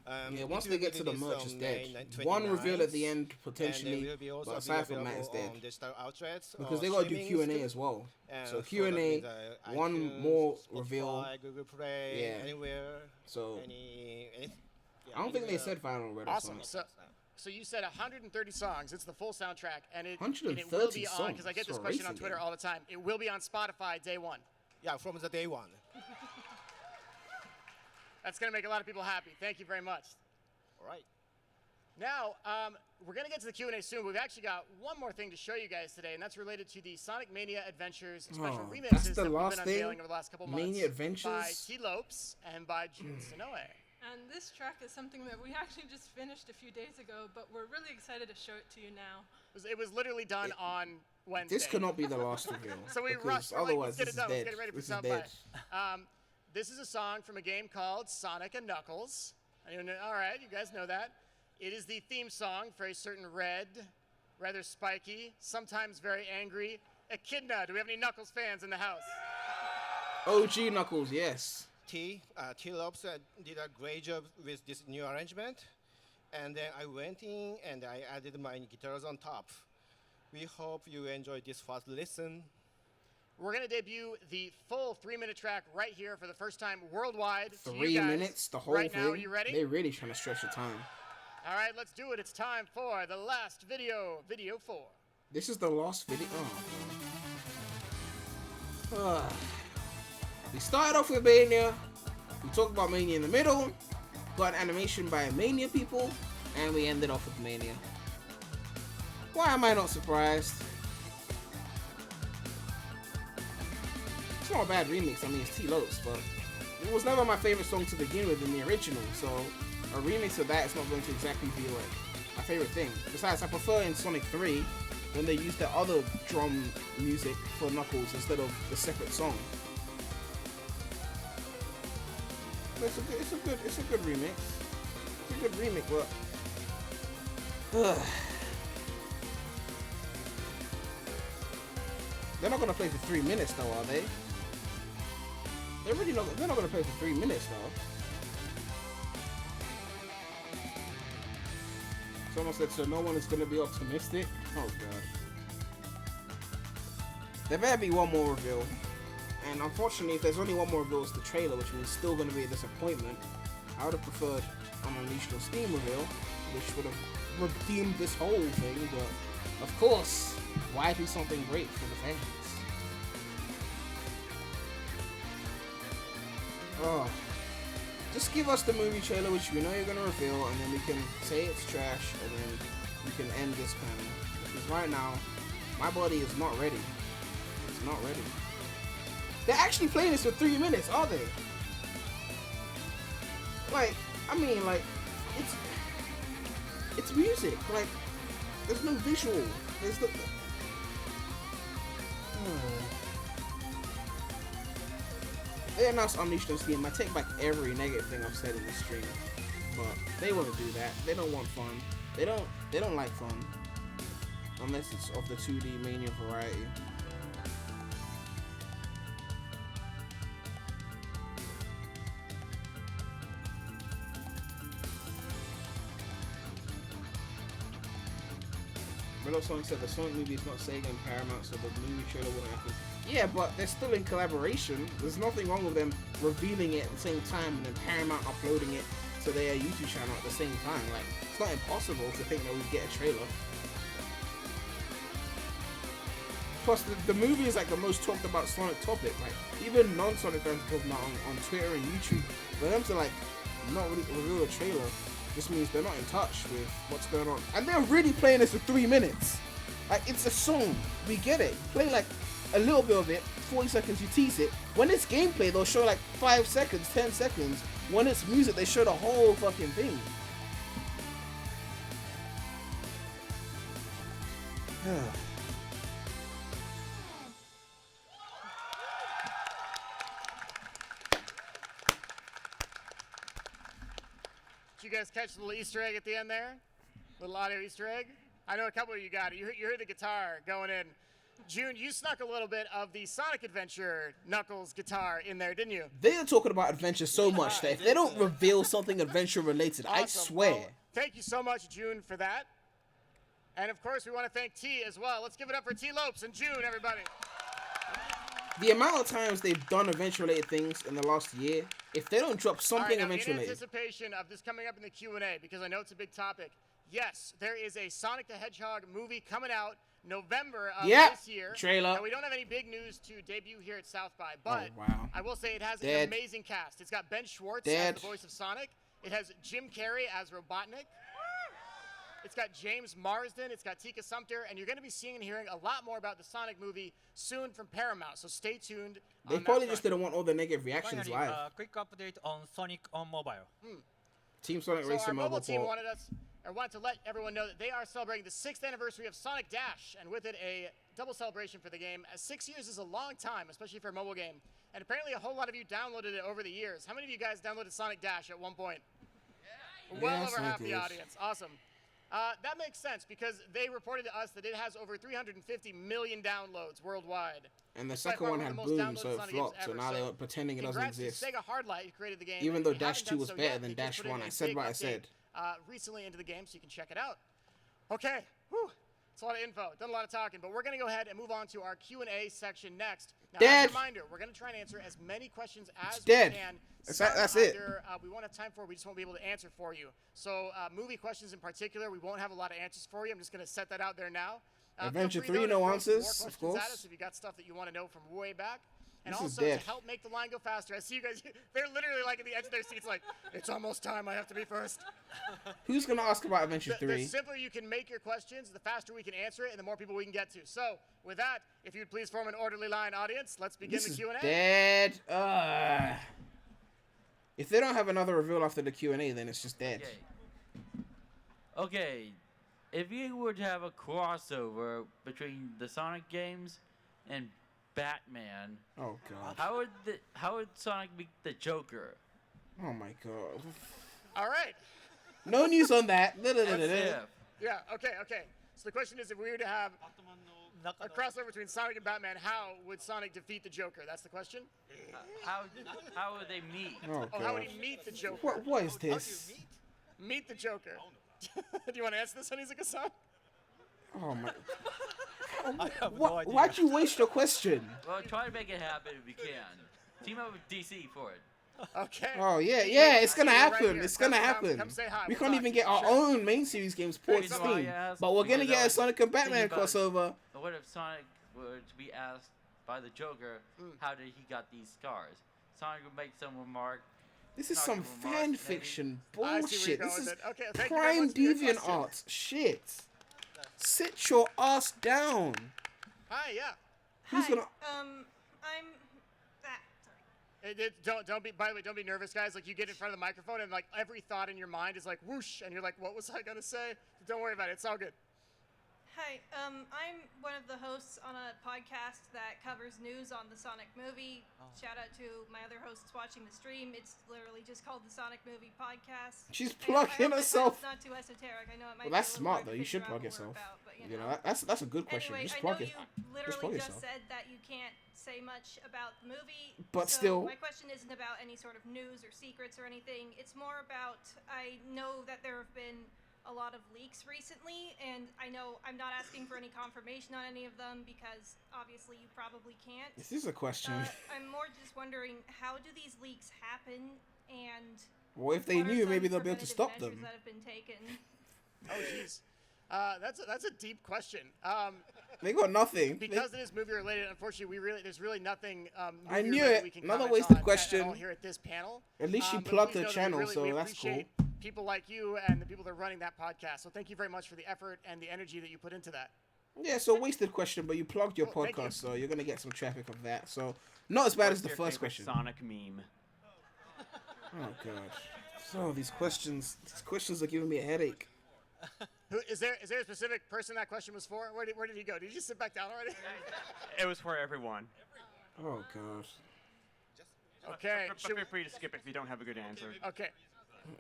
Yeah, It once will they be get to the released merch, on it's May dead. One reveal at the 29th, end, potentially, and they will be also but aside from that, available it's dead. on digital outlets, Because or they gotta do streaming Q&A as well. and So that Q&A, means, one iTunes, more Spotify, reveal. Google Play, Yeah. anywhere. So Yeah, I don't think they anywhere. said final Red Awesome. Sonic. So you said 130 songs. It's the full soundtrack, and it will 130 be on, songs because I get this for a question on racing Twitter game. all the time. It will be on Spotify day 1. Yeah, from the day one. That's going to make a lot of people happy. Thank you very much. All right. Now, we're going to get to the Q&A soon. We've actually got one more thing to show you guys today, and that's related to the Sonic Mania Adventures special remixes that's the that we've last been thing? unveiling over the last couple months Mania Adventures? by T. Lopes and by June Sonoe. And this track is something that we actually just finished a few days ago, but we're really excited to show it to you now. It was literally done on Wednesday. This cannot be the last reveal. So we because rushed. We're like, otherwise, let's get it done. this Let's get it ready for is Sound dead. Bite. This is a song from a game called Sonic and Knuckles. All right, you guys know that. It is the theme song for a certain red, rather spiky, sometimes very angry Echidna. Do we have any Knuckles fans in the house? OG Knuckles, yes. T. Lopes did a great job with this new arrangement. And then I went in and I added my guitars on top. We hope you enjoy this first listen. We're going to debut the full 3-minute track right here for the first time worldwide. to you 3 guys minutes, the whole right thing. Now, are you ready? They're really trying to stretch the time. All right, let's do it. It's time for the last video, video 4. This is the last video. Oh, we started off with Mania. We talked about Mania in the middle. Got an animation by Mania people. And we ended off with Mania. Why am I not surprised? It's not a bad remix. I mean, it's T. Lopes, but it was never my favorite song to begin with in the original. So a remix of that is not going to exactly be like my favorite thing. Besides, I prefer in Sonic 3 when they use the other drum music for Knuckles instead of the separate song. But it's a good remix. It's a good remix, but they're not gonna play for 3 minutes though, are they? They're not gonna play for 3 minutes though. Someone said, so no one is gonna be optimistic? Oh god. There better be one more reveal. And unfortunately, if there's only one more reveal, it's the trailer, which means still gonna be a disappointment. I would have preferred an Unleashed on Steam reveal, which would have redeemed this whole thing, but of course, why do something great for the fans? Oh, just give us the movie trailer, which we know you're gonna reveal, and then we can say it's trash, and then we can end this panel. Because right now, my body is not ready. It's not ready. They're actually playing this for 3 minutes, are they? Like, I mean, like, it's music. Like, there's no visual. There's no. They announced Unleashed on Steam. I take back every negative thing I've said in this stream, but they won't do that. They don't want fun. They don't like fun, unless it's of the 2D Mania variety. Real Sonic said the Sonic movie is not Sega and Paramount, so the movie trailer won't happen. Yeah, but they're still in collaboration. There's nothing wrong with them revealing it at the same time and then Paramount uploading it to their YouTube channel at the same time. Like, it's not impossible to think that we'd get a trailer. Plus, the movie is like the most talked about Sonic topic. Like, even non-Sonic fans are talking about on Twitter and YouTube. For them to like not really reveal a trailer just means they're not in touch with what's going on. And they're really playing this for 3 minutes. Like, it's a song. We get it. You play like a little bit of it, 40 seconds, you tease it. When it's gameplay, they'll show like 5 seconds, 10 seconds. When it's music, they show the whole fucking thing. Did you guys catch the little Easter egg at the end there? Little audio Easter egg? I know a couple of you got it. You heard the guitar going in. June, you snuck a little bit of the Sonic Adventure Knuckles guitar in there, didn't you? They are talking about adventure so much that if they don't reveal something adventure related, I Awesome. swear. Well, thank you so much, June, for that. And of course, we want to thank T as well. Let's give it up for T. Lopes and June, everybody. The amount of times they've done adventure-related things in the last year, if they don't drop something All right, now, in adventure-related... anticipation of this coming up in the Q&A, because I know it's a big topic, yes, there is a Sonic the Hedgehog movie coming out November of Yep. this year. Trailer. Now, we don't have any big news to debut here at South by, but wow. I will say it has Dead. an amazing cast. It's got Ben Schwartz Dead. as the voice of Sonic. It has Jim Carrey as Robotnik. It's got James Marsden. It's got Tika Sumpter. And you're going to be seeing and hearing a lot more about the Sonic movie soon from Paramount. So stay tuned. They on that probably just front. didn't want all the negative reactions Finally, live. quick update on Sonic on mobile. Team Sonic So our Racing mobile mobile team port. wanted to let everyone know that they are celebrating the 6th anniversary of Sonic Dash, and with it a double celebration for the game. As 6 years is a long time, especially for a mobile game. And apparently a whole lot of you downloaded it over the years. How many of you guys downloaded Sonic Dash at one point? Well Yeah, over some half the kids. audience. Awesome. That makes sense because they reported to us that it has over 350 million downloads worldwide. And the It's by second far one of had the most boomed, downloaded so it Sonic games flopped. So ever. now they're pretending it doesn't Congrats exist. to Sega Hardlight, who created the game. Even and though if you Dash haven't 2 done was so better yet, than they Dash just put in 1. a I said big what I update, said. recently into the game, so you can check it out. Okay, whew. It's a lot of info. Done a lot of talking, but we're going to go ahead and move on to our Q&A section next. Now, Dead. as a reminder, we're going to try and answer as many questions as we dead. can. That's Some it. either, we won't have time for, we just won't be able to answer for you. So movie questions in particular, we won't have a lot of answers for you. I'm just going to set that out there now. Feel Adventure free, 3, though, to no throw some answers, more of questions at course. us if you got stuff that you want to know from way back. And This is also, dead. to help make the line go faster, I see you guys, they're literally like at the edge of their seats like, it's almost time, I have to be first. Who's going to ask about Adventure The 3? simpler you can make your questions, the faster we can answer it, and the more people we can get to. So, with that, if you'd please form an orderly line, audience, let's begin This the is Q&A. dead. If they don't have another reveal after the Q&A, then it's just dead. Okay, if you were to have a crossover between the Sonic games and Batman, Oh, God. how would Sonic be the Joker? Oh, my God. All right. No news on that. What if? Yeah, okay. So the question is, if we were to have a crossover between Sonic and Batman, how would Sonic defeat the Joker? That's the question? How would they meet? Oh, Oh, how would God. he meet the Joker? What is this? Meet the Joker. Do you want to answer this, Onizuka-san? Oh, my. I have no idea. Why'd you waste your question? Well, try to make it happen if you can. Team up with DC for it. Okay. Oh, yeah, it's gonna Right happen. here. It's gonna Come happen. say hi. We We'll can't talk even to you. get our Sure. own main series games ported to Reason why I Steam. asked, But we're gonna because get I a was Sonic and Batman thinking about it. crossover. But what if Sonic were to be asked by the Joker, how did he got these scars? Sonic would make some remark. This is Not some gonna remark, fan maybe. fiction I see where you're bullshit. going This with is it. Okay, thank you very prime much for your deviant question. art shit. Sit your ass down. Hi, yeah. Who's gonna? I'm sorry. Don't be. By the way, don't be nervous, guys. Like you get in front of the microphone and like every thought in your mind is like whoosh, and you're like, what was I gonna say? Don't worry about it. It's all good. Hi, I'm one of the hosts on a podcast that covers news on the Sonic movie. Shout out to my other hosts watching the stream. It's literally just called the Sonic Movie Podcast. She's I plugging hope herself. It's not too esoteric. I know it Well, might be that's a little smart hard though. to You should figure out plug what we're yourself. about, but, You know, that's a good question. Anyway, Just I plug know it. you literally plug just yourself. said that you can't say much about the movie. But so still- my question isn't about any sort of news or secrets or anything. It's more about, I know that there have been a lot of leaks recently, and I know I'm not asking for any confirmation on any of them because obviously you probably can't. This is a question. I'm more just wondering, how do these leaks happen, and Well, if they what are knew, some maybe they'll be able to preventative stop measures them. that have been taken? Oh jeez. That's a deep question. They got nothing. Because it is movie related, unfortunately, there's really nothing. I movie knew related it. we can Another comment wasted on question. at all here at this panel. At least she But plugged please her know that channel, we so that's cool. appreciate people like you and the people that are running that podcast. So thank you very much for the effort and the energy that you put into that. Yeah, so wasted question, but you plugged your Well, thank you. podcast, so you're gonna get some traffic of that. So not as bad as the Your first favorite question. Sonic meme. Oh god. So these questions are giving me a headache. Is there a specific person that question was for? Where did he go? Did he just sit back down already? It was for everyone. Oh gosh. Okay. But feel free to skip it if you don't have a good answer. Okay.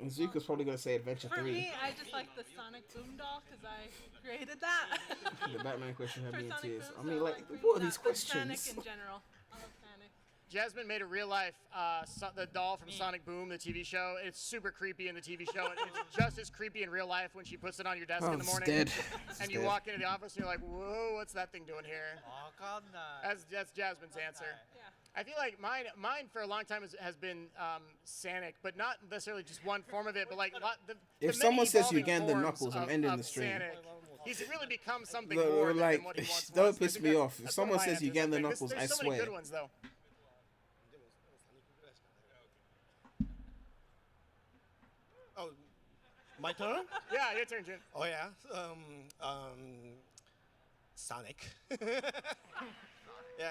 And Zuka's probably gonna say Adventure For 3. me, I just like the Sonic Boom doll because I created that. The Batman question had For me in Sonic tears. Boom, I so mean, I like, bringing what are that, these but Sonic questions? in general. I love Sonic. Jasmine made a real life the doll from Sonic Boom, the TV show. It's super creepy in the TV show. It's just as creepy in real life when she puts it on your desk Oh, in the it's morning. dead. And you walk into the office and you're like, whoa, what's that thing doing here? That's Jasmine's answer. Yeah. I feel like mine for a long time has been Sonic, but not necessarily just one form of it, but like the If many someone says you evolving again, the forms knuckles, I'm of ending the stream. Sonic. He's really become something Look, more like, than what he once don't was. piss I think me that- off. If that's one of someone my says you answers, get I in the think. knuckles, There's I so many swear. good ones, though. Oh, my turn? Yeah, your turn, Jun. Oh yeah. Sonic. Yeah.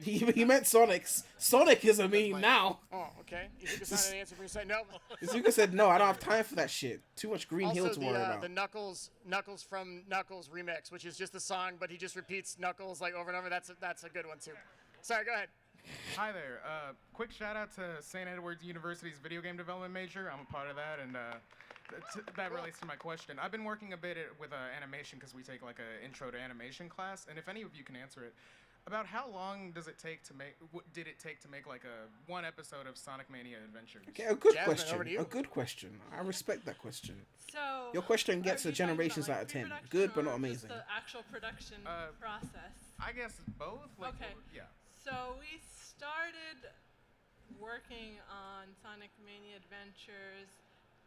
He meant Sonic's. Sonic is a meme now. Oh, okay. Izuka-san, an answer for your side? No. Izuka said, no, I don't have time for that shit. Too much Green Hill Also, to worry about. the Knuckles from Knuckles remix, which is just a song, but he just repeats Knuckles like over and over. That's a good one too. Sorry, go ahead. Hi there. Quick shout out to St. Edward's University's video game development major. I'm a part of that, and that relates to my question. I've been working a bit with animation because we take like an intro to animation class, and if any of you can answer it, about how long does it take to make? What did it take to make like one episode of Sonic Mania Adventures? Okay, a good Jasmine, question. over to you. A good question. I respect that question. So Your question gets are a you talking generations about, out of 10. pre-production Good, but or not just amazing. The actual production process. I guess both. Like, Okay. Yeah. So we started working on Sonic Mania Adventures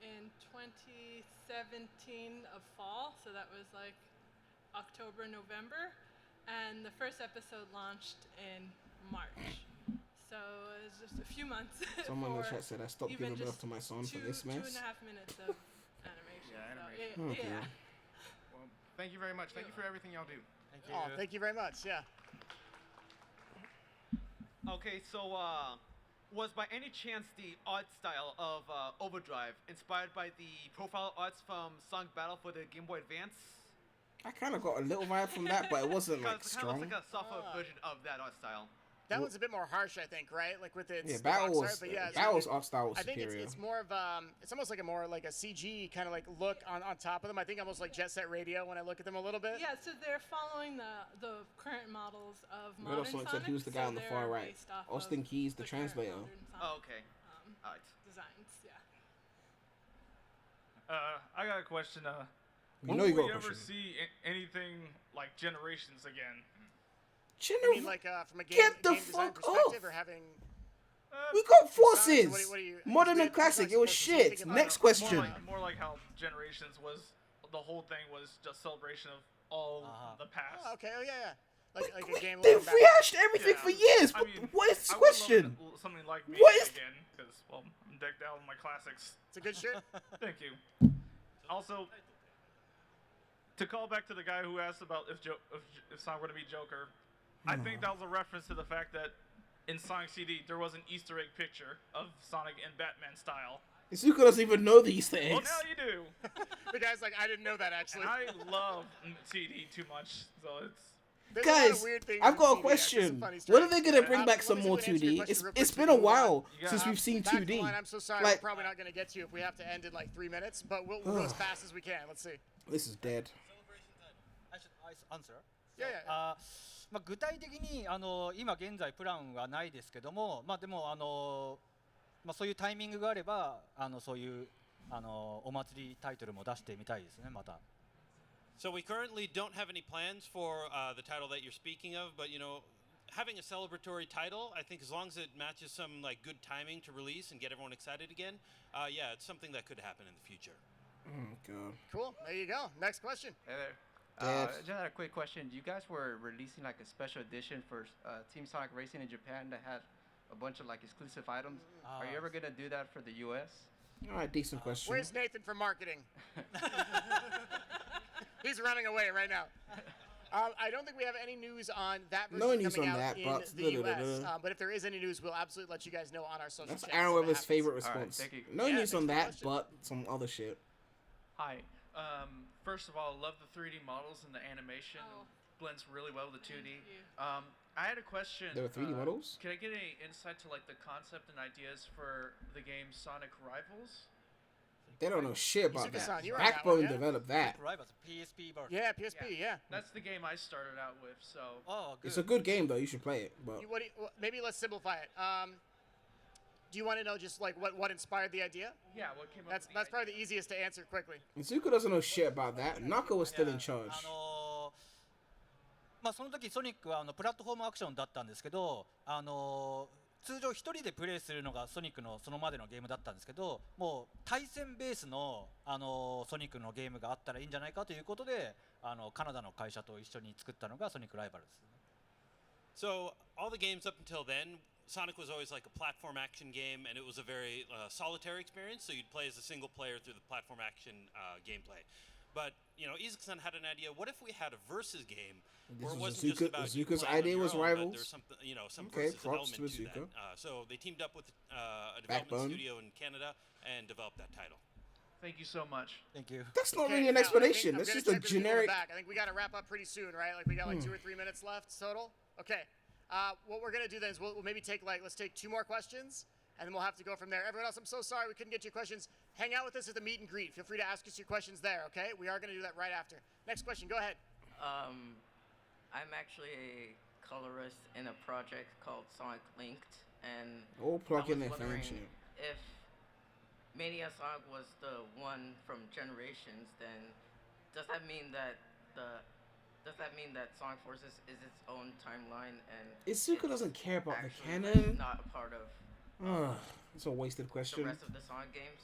in 2017 of fall, so that was like October, November, and the first episode launched in March. So it was just a few months. Someone in the for chat said I stopped even giving birth just to my son for this 2.5 mess. minutes of animation. Yeah, so animation. Okay. yeah. Well, thank you very much. Thank you for everything y'all do. Thank you. Oh, thank you very much. Yeah. Okay, so was by any chance the art style of Overdrive inspired by the profile arts from Sonic Battle for the Game Boy Advance? I kind of got a little vibe from that, but it wasn't like Because it kind of strong. looks like a softer version of that art style. That one's a bit more harsh, I think, right? Like with its Yeah, the Battle rock was star, but yeah, Battle's so art style was I think superior. it's more of it's almost like a CG kind of like look on top of them. I think almost like Jet Set Radio when I look at them a little bit. Yeah, so they're following the current models of But modern also Sonic. said he was the guy so on the they're far right. based off Austin of Keys, the current translator. modern Sonic, Oh, okay. Alright. designs, yeah. I got a question. You When know you will got we a ever question. see anything like Generations again? I mean, like from a game, Get the game design fuck perspective, off! or having. We got Sonic, forces! what do you- Modern and Dave, classic, you it was guys supposed to shit. think about Next it. question. More like how Generations was. The whole thing was just celebration of all the past. Oh, okay. Oh yeah, yeah. Like a game. They've looking back. rehashed everything Yeah. for years. I mean, What is this I would question? love something like me What is- again, because well, I'm decked out with my classics. It's a good shirt. Thank you. Also, to call back to the guy who asked about if Sonic were to be Joker, I think that was a reference to the fact that in Sonic CD there was an Easter egg picture of Sonic in Batman style. Izuka doesn't even know the Easter Well, eggs. now you do. The guy's like, I didn't know that actually. And I love CD too much, so it's. There's a lot of Guys, weird things I've in got a 2D, question. some funny When are stories. they gonna bring back some let me more see if you 2D? answer your question It's real been a quick. while Yeah. since we've seen Back to 2D. line, I'm so sorry. Like- We're probably not going to get to you if we have to end in like 3 minutes, but we'll go as fast as we can. Let's see. This is dead. I should answer? Yeah, yeah. まあ、具体的に今現在プランはないですけども、まあ、でもまあ、そういうタイミングがあればそういうお祭りタイトルも出してみたいですねまた。 So we currently don't have any plans for the title that you're speaking of, but you know, having a celebratory title, I think as long as it matches some like good timing to release and get everyone excited again, yeah, it's something that could happen in the future. Oh god. Cool. There you go. Next question. Hey there. Dad. Just had a quick question. You guys were releasing like a special edition for Team Sonic Racing in Japan that had a bunch of like exclusive items. Are you ever gonna do that for the US? All right, decent question. Where's Nathan from marketing? He's running away right now. I don't think we have any news on that version No news coming on out that, in but the US. da-da-da-da. But if there is any news, we'll absolutely let you guys know on our social That's channels. Aaron if it Weber's happens. favorite All right, response. thank you. No Yeah, news on that, next question. but some other shit. Hi. First of all, love the 3D models and the animation. Oh. Blends really well with the 2D. Thank you. I had a question. There were 3D models? Can I get any insight to like the concept and ideas for the game Sonic Rivals? They don't know shit about Izuka-san, that. you were on that Backbone one, yeah? developed that. Rivals PSP version. Yeah, PSP. Yeah. That's the game I started out with, so. Oh, good. It's a good game though. You should play it. But Maybe let's simplify it. Do you want to know just like what inspired the idea? Yeah, what came up That's with the probably the easiest to answer quickly. Izuka doesn't know shit about that. Naka was still in charge. まあ、その時ソニックはプラットフォームアクションだったんですけど通常1人でプレイするのがソニックのそのまでのゲームだったんですけど、もう対戦ベースの、ソニックのゲームがあったらいいんじゃないかということで、カナダの会社と一緒に作ったのがソニックライバルです。So all the games up until then, Sonic was always like a platform action game, and it was a very solitary experience. So you'd play as a single player through the platform action gameplay. But Izuku-san had an idea. What if we had a versus game where it wasn't just about Azuka's playing on idea your was own, but Rivals. there's something, some Okay, versus props element to to that. Azuka. So they teamed up with a development Backbone. studio in Canada and developed that title. Thank you so much. Thank you. That's not Okay, really an now, explanation. I'm That's gonna just a check with the people in the generic. back. I think we got to wrap up pretty soon, right? Like we got like 2 or 3 minutes left total. Okay. What we're gonna do then is we'll maybe take let's take 2 more questions, and then we'll have to go from there. Everyone else, I'm so sorry we couldn't get to your questions. Hang out with us at the meet and greet. Feel free to ask us your questions there. Okay? We are gonna do that right after. Next question. Go ahead. I'm actually a colorist in a project called Sonic Linked, and Oh, plug I in was there, wondering fancy. if Mania Sonic was the one from Generations, then does that mean that Sonic Forces is its own timeline and Izuka doesn't care about the actually, canon. not a part of It's a wasted the question. rest of the Sonic games?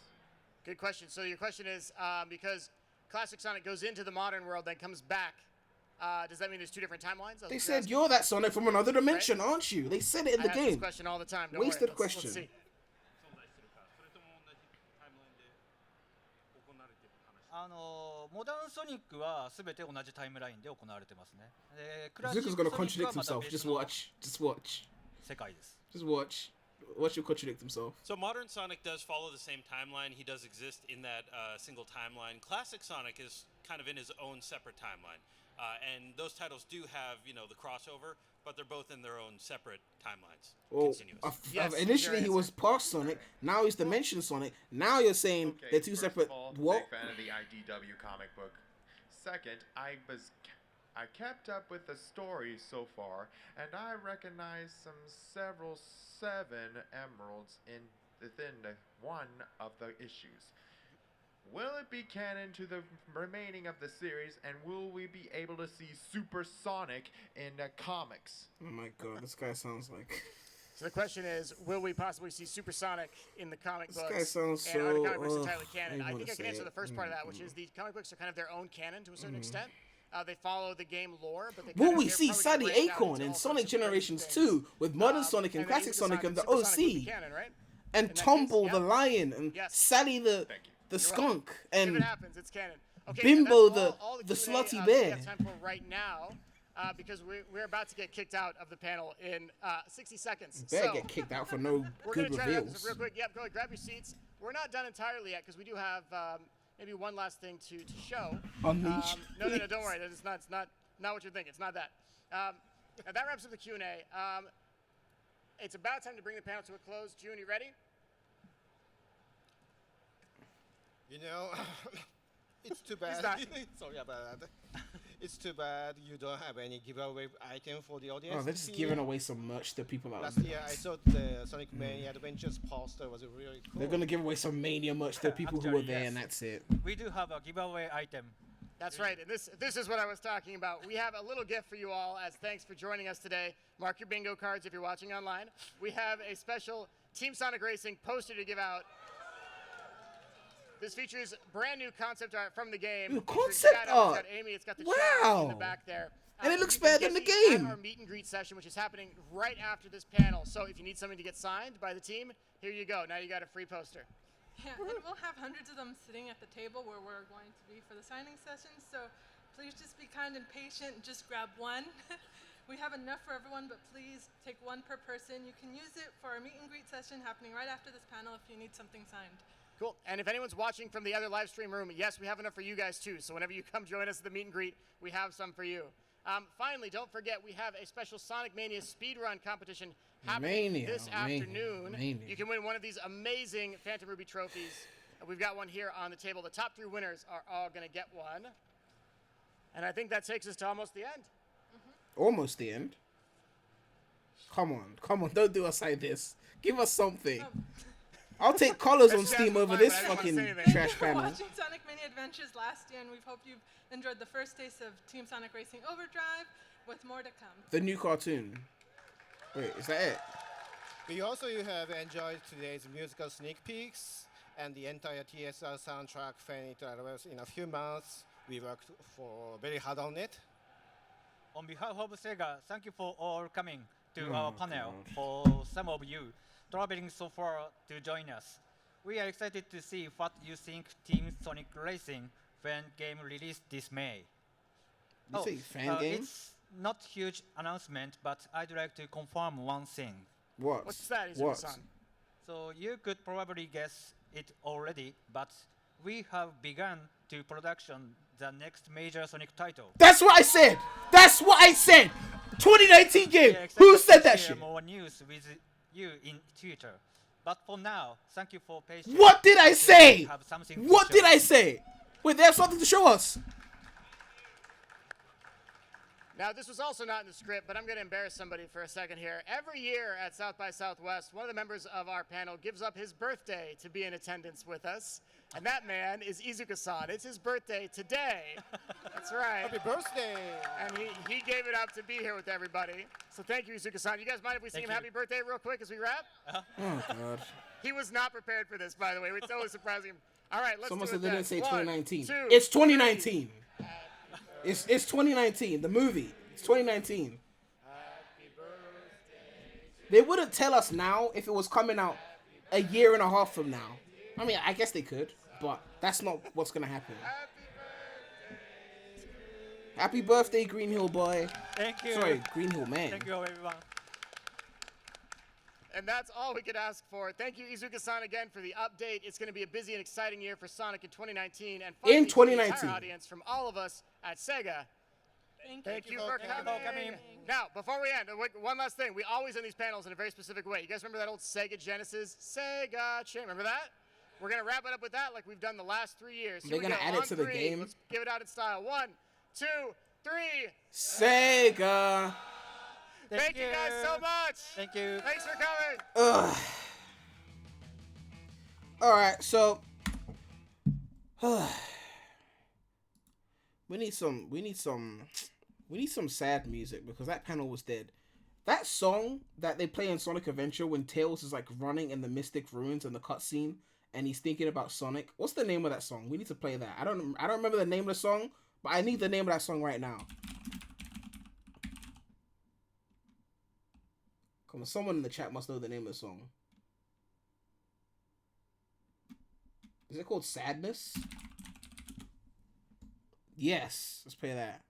Good question. So your question is because classic Sonic goes into the modern world, then comes back. Does that mean there's 2 different timelines? They said you're that Sonic from another dimension, Right? aren't you? They said it in I the ask game. this question all the time. Don't Wasted worry. question. Let's see. モダンソニックはすべて同じタイムラインで行われてますね。クラシック Zuka's ソ gonna ニックは contradict また himself. 別 Just の watch. Just watch. 世界です。 Just watch. Watch him contradict himself. So modern Sonic does follow the same timeline. He does exist in that single timeline. Classic Sonic is kind of in his own separate timeline. And those titles do have, the crossover, but they're both in their own separate timelines. Well, Continuous. initially he was past Sonic. Now he's Dimension Sonic. Now you're saying they're 2 first separate. Of all, What? Big fan of the IDW comic book. Second, I kept up with the story so far, and I recognized several 7 emeralds within one of the issues. Will it be canon to the remaining of the series, and will we be able to see Super Sonic in the comics? Oh my god, this guy sounds like. So the question is, will we possibly see Super Sonic in the comic This books? guy sounds and are the so, comic books ugh, entirely canon? I I wanna think I can say answer it. the first part of that, which is the comic books are kind of their own canon to a certain Mhm. extent. They follow the game lore, but they Will kind of, we they're see probably gonna Sadie branch out Acorn into in all Sonic sorts of crazy Generations things. 2 with Modern Sonic and then Classic you Sonic decide and the Super Sonic would be OC? canon, right? And In that Tumble case, the yeah. Lion and Yes. Sally the You're skunk welcome. If and it happens, it's canon. Okay, Bimbo and that's all the Q&A, slutty that bear. we have time for right now, because we're about to get kicked out of the panel in 60 seconds. Better So get kicked out for no we're good gonna try to wrap this reveals. up real quick. Yep, go ahead, grab your seats. We're not done entirely yet because we do have maybe one last thing to show. Unleash, No, don't please. worry. It's not what you're thinking. It's not that. Now that wraps up the Q&A. It's about time to bring the panel to a close. June, you ready? It's too bad. Sorry about that. It's too bad you don't have any giveaway item for the audience. Oh, they're this just year. giving away some merch to people out Last there. year, I saw the Sonic Mania Adventures poster was really cool. They're gonna give away some Mania merch to people who were there, and that's it. We do have a giveaway item. That's right, and this is what I was talking about. We have a little gift for you all as thanks for joining us today. Mark your bingo cards if you're watching online. We have a special Team Sonic Racing poster to give out. This features brand new concept art from the game. Ooh, It features concept Shadow, it's art. got Amy, it's got the child in the Wow. back there. And it looks you can better get than the these at game. our meet and greet session, which is happening right after this panel. So if you need something to get signed by the team, here you go. Now you got a free poster. Yeah, and we'll have hundreds of them sitting at the table where we're going to be for the signing session. So please just be kind and patient and just grab one. We have enough for everyone, but please take one per person. You can use it for our meet and greet session happening right after this panel if you need something signed. Cool. And if anyone's watching from the other live stream room, yes, we have enough for you guys too. So whenever you come join us at the meet and greet, we have some for you. Finally, don't forget we have a special Sonic Mania speedrun competition happening this afternoon. Mania. You can win one of these amazing Phantom Ruby trophies. We've got one here on the table. The top 3 winners are all going to get one. And I think that takes us to almost the end. Almost the end. Come on, don't do us like this. Give us something. I'll take colors on Steam over this fucking trash Thank you for panel. watching Sonic Mania Adventures last year, and we hope you've enjoyed the first taste of Team Sonic Racing Overdrive, with more to come. The new cartoon. Wait, is that it? We also you have enjoyed today's musical sneak peeks and the entire TSR soundtrack fanny trailers in a few months. We worked very hard on it. On behalf of Sega, thank you for all coming to Oh, our panel. For some of you traveling so far to join us, we are excited to see what you think Team Sonic Racing fan game released this May. You say fan game? It's not huge announcement, but I'd like to confirm one thing. What? What's that, What? Izuku-san? So you could probably guess it already, but we have begun to production the next major Sonic title. That's what I said. That's what I said. 2019 game. We are Who excited said to that share shit? More news with you in future. But for now, thank you for patience. What did I say? We have something to What show. did I say? Wait, they have something to show us. Now, this was also not in the script, but I'm going to embarrass somebody for a second here. Every year at South by Southwest, one of the members of our panel gives up his birthday to be in attendance with us. And that man is Izuka-san. It's his birthday today. That's right. Happy birthday! And he gave it up to be here with everybody. So thank you, Izuka-san. You guys mind if we sing him happy birthday real quick as we wrap? Oh, God. He was not prepared for this, by the way. We're totally surprising him. All right, let's Someone do it said they then. didn't say 1, 2019. 2, It's 2019. It's 2019. The movie. It's 2019. They wouldn't tell us now if it was coming out a year and a half from now. I mean, I guess they could, but that's not what's gonna happen. Happy birthday, Green Hill boy. Thank you. Sorry, Green Hill man. Thank you, everyone. And that's all we could ask for. Thank you, Izuka-san, again for the update. It's going to be a busy and exciting year for Sonic in 2019. And finally, In to the 2019. entire audience, from all of us at Sega, thank you for coming. Now, before we end, one last thing. We always end these panels in a very specific way. You guys remember that old Sega Genesis? Sega chain. Remember that? We're going to wrap it up with that like we've done the last 3 years. They're gonna add it to the game? Let's give it out in style. 1, 2, 3. Sega. Thank you guys so much. Thank you. Thanks for coming. Ugh. All right, so we need some sad music because that panel was dead. That song that they play in Sonic Adventure when Tails is like running in the Mystic Ruins and the cutscene and he's thinking about Sonic. What's the name of that song? We need to play that. I don't remember the name of the song, but I need the name of that song right now. Come on, someone in the chat must know the name of the song. Is it called Sadness? Yes, let's play that.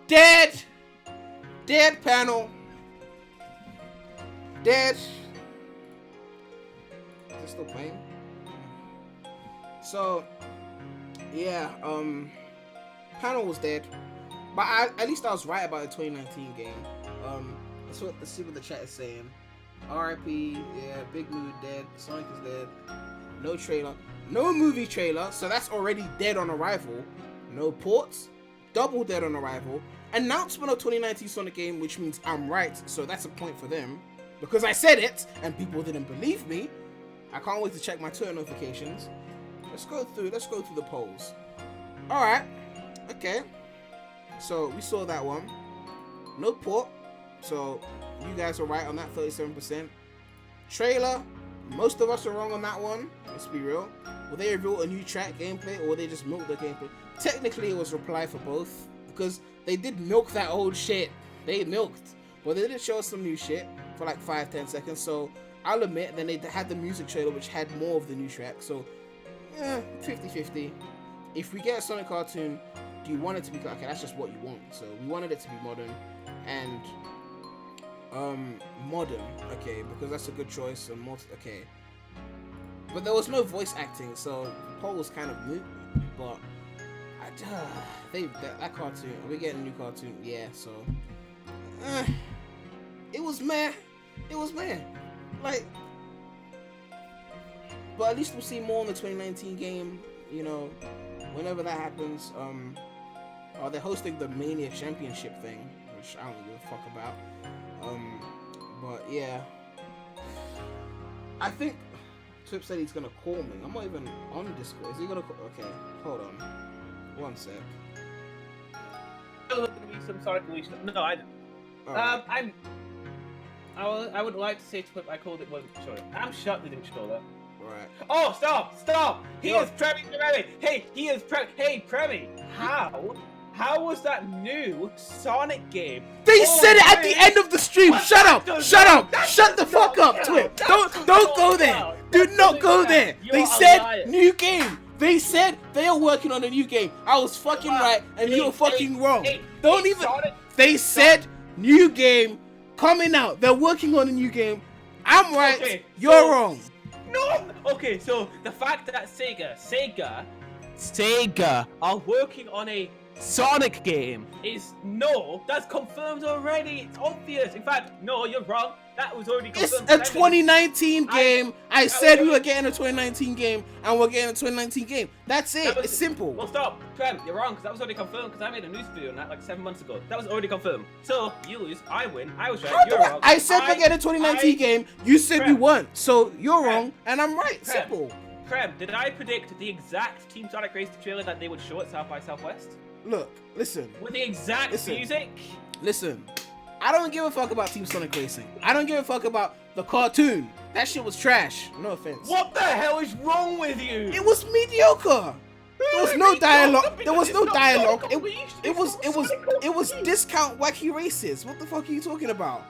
Dead! Dead panel. Dead. Is it still playing? So, yeah, panel was dead. But at least I was right about the 2019 game. Let's see what the chat is saying. RIP, yeah, Big Mood dead, Sonic is dead. No trailer. No movie trailer, so that's already dead on arrival. No ports. Double dead on arrival. Announcement of 2019 Sonic game, which means I'm right, so that's a point for them. Because I said it, and people didn't believe me. I can't wait to check my Twitter notifications. Let's go through the polls. Alright. Okay. So we saw that one. No port. So you guys are right on that 37%. Trailer. Most of us are wrong on that one. Let's be real. Will they reveal a new track gameplay or will they just milk the gameplay? Technically it was reply for both. Because they did milk that old shit. They milked. But they did show us some new shit for like 5-10 seconds. So I'll admit, then they had the music trailer which had more of the new track. So 50-50. If we get a Sonic cartoon, do you want it to be okay? That's just what you want. So we wanted it to be modern and modern, okay, because that's a good choice. And okay, but there was no voice acting, so the poll was kind of moot. But that cartoon, are we getting a new cartoon? Yeah. So it was meh. It was meh. Like, but at least we'll see more in the 2019 game. You know, whenever that happens. They're hosting the Mania Championship thing, which I don't give a fuck about. But yeah, I think Twip said he's gonna call me. I'm not even on Discord. Is he gonna call? Okay, hold on. One sec. Look at me some Sonic release. No, I didn't. Alright. I would like to say to Flip, I called it wasn't show it. I'm shocked they didn't show that. Right. Oh, stop! He is Premi. Hey, he is Premi. Hey, Premi. How was that new Sonic game? They said it at the end of the stream. Shut up! Shut the fuck up, Twip. Don't go there. Do not go there. They said new game. They said they are working on a new game. I was fucking right, and you were fucking wrong. Don't even. They said new game coming out. They're working on a new game. I'm right. Okay, You're wrong. No. Okay, so the fact that Sega are working on a Sonic game is that's confirmed already. It's obvious. In fact, no, you're wrong. That was already confirmed. It's a 2019 game. I said we were getting a 2019 game, and we're getting a 2019 game. That's it. It's simple. Well, stop. Prem, you're wrong, because that was already confirmed, because I made a news video on that like 7 months ago. That was already confirmed. So, you lose, I win, I was right, you're wrong. I said we're getting a 2019 game, you said we weren't. So, you're wrong, and I'm right. Simple. Prem, did I predict the exact Team Sonic Racing trailer that they would show at South by Southwest? Look, listen. With the exact music? Listen. I don't give a fuck about Team Sonic Racing. I don't give a fuck about the cartoon. That shit was trash. No offense. What the hell is wrong with you? It was mediocre. There was no dialogue. There was no dialogue. It was discount wacky races. What the fuck are you talking about?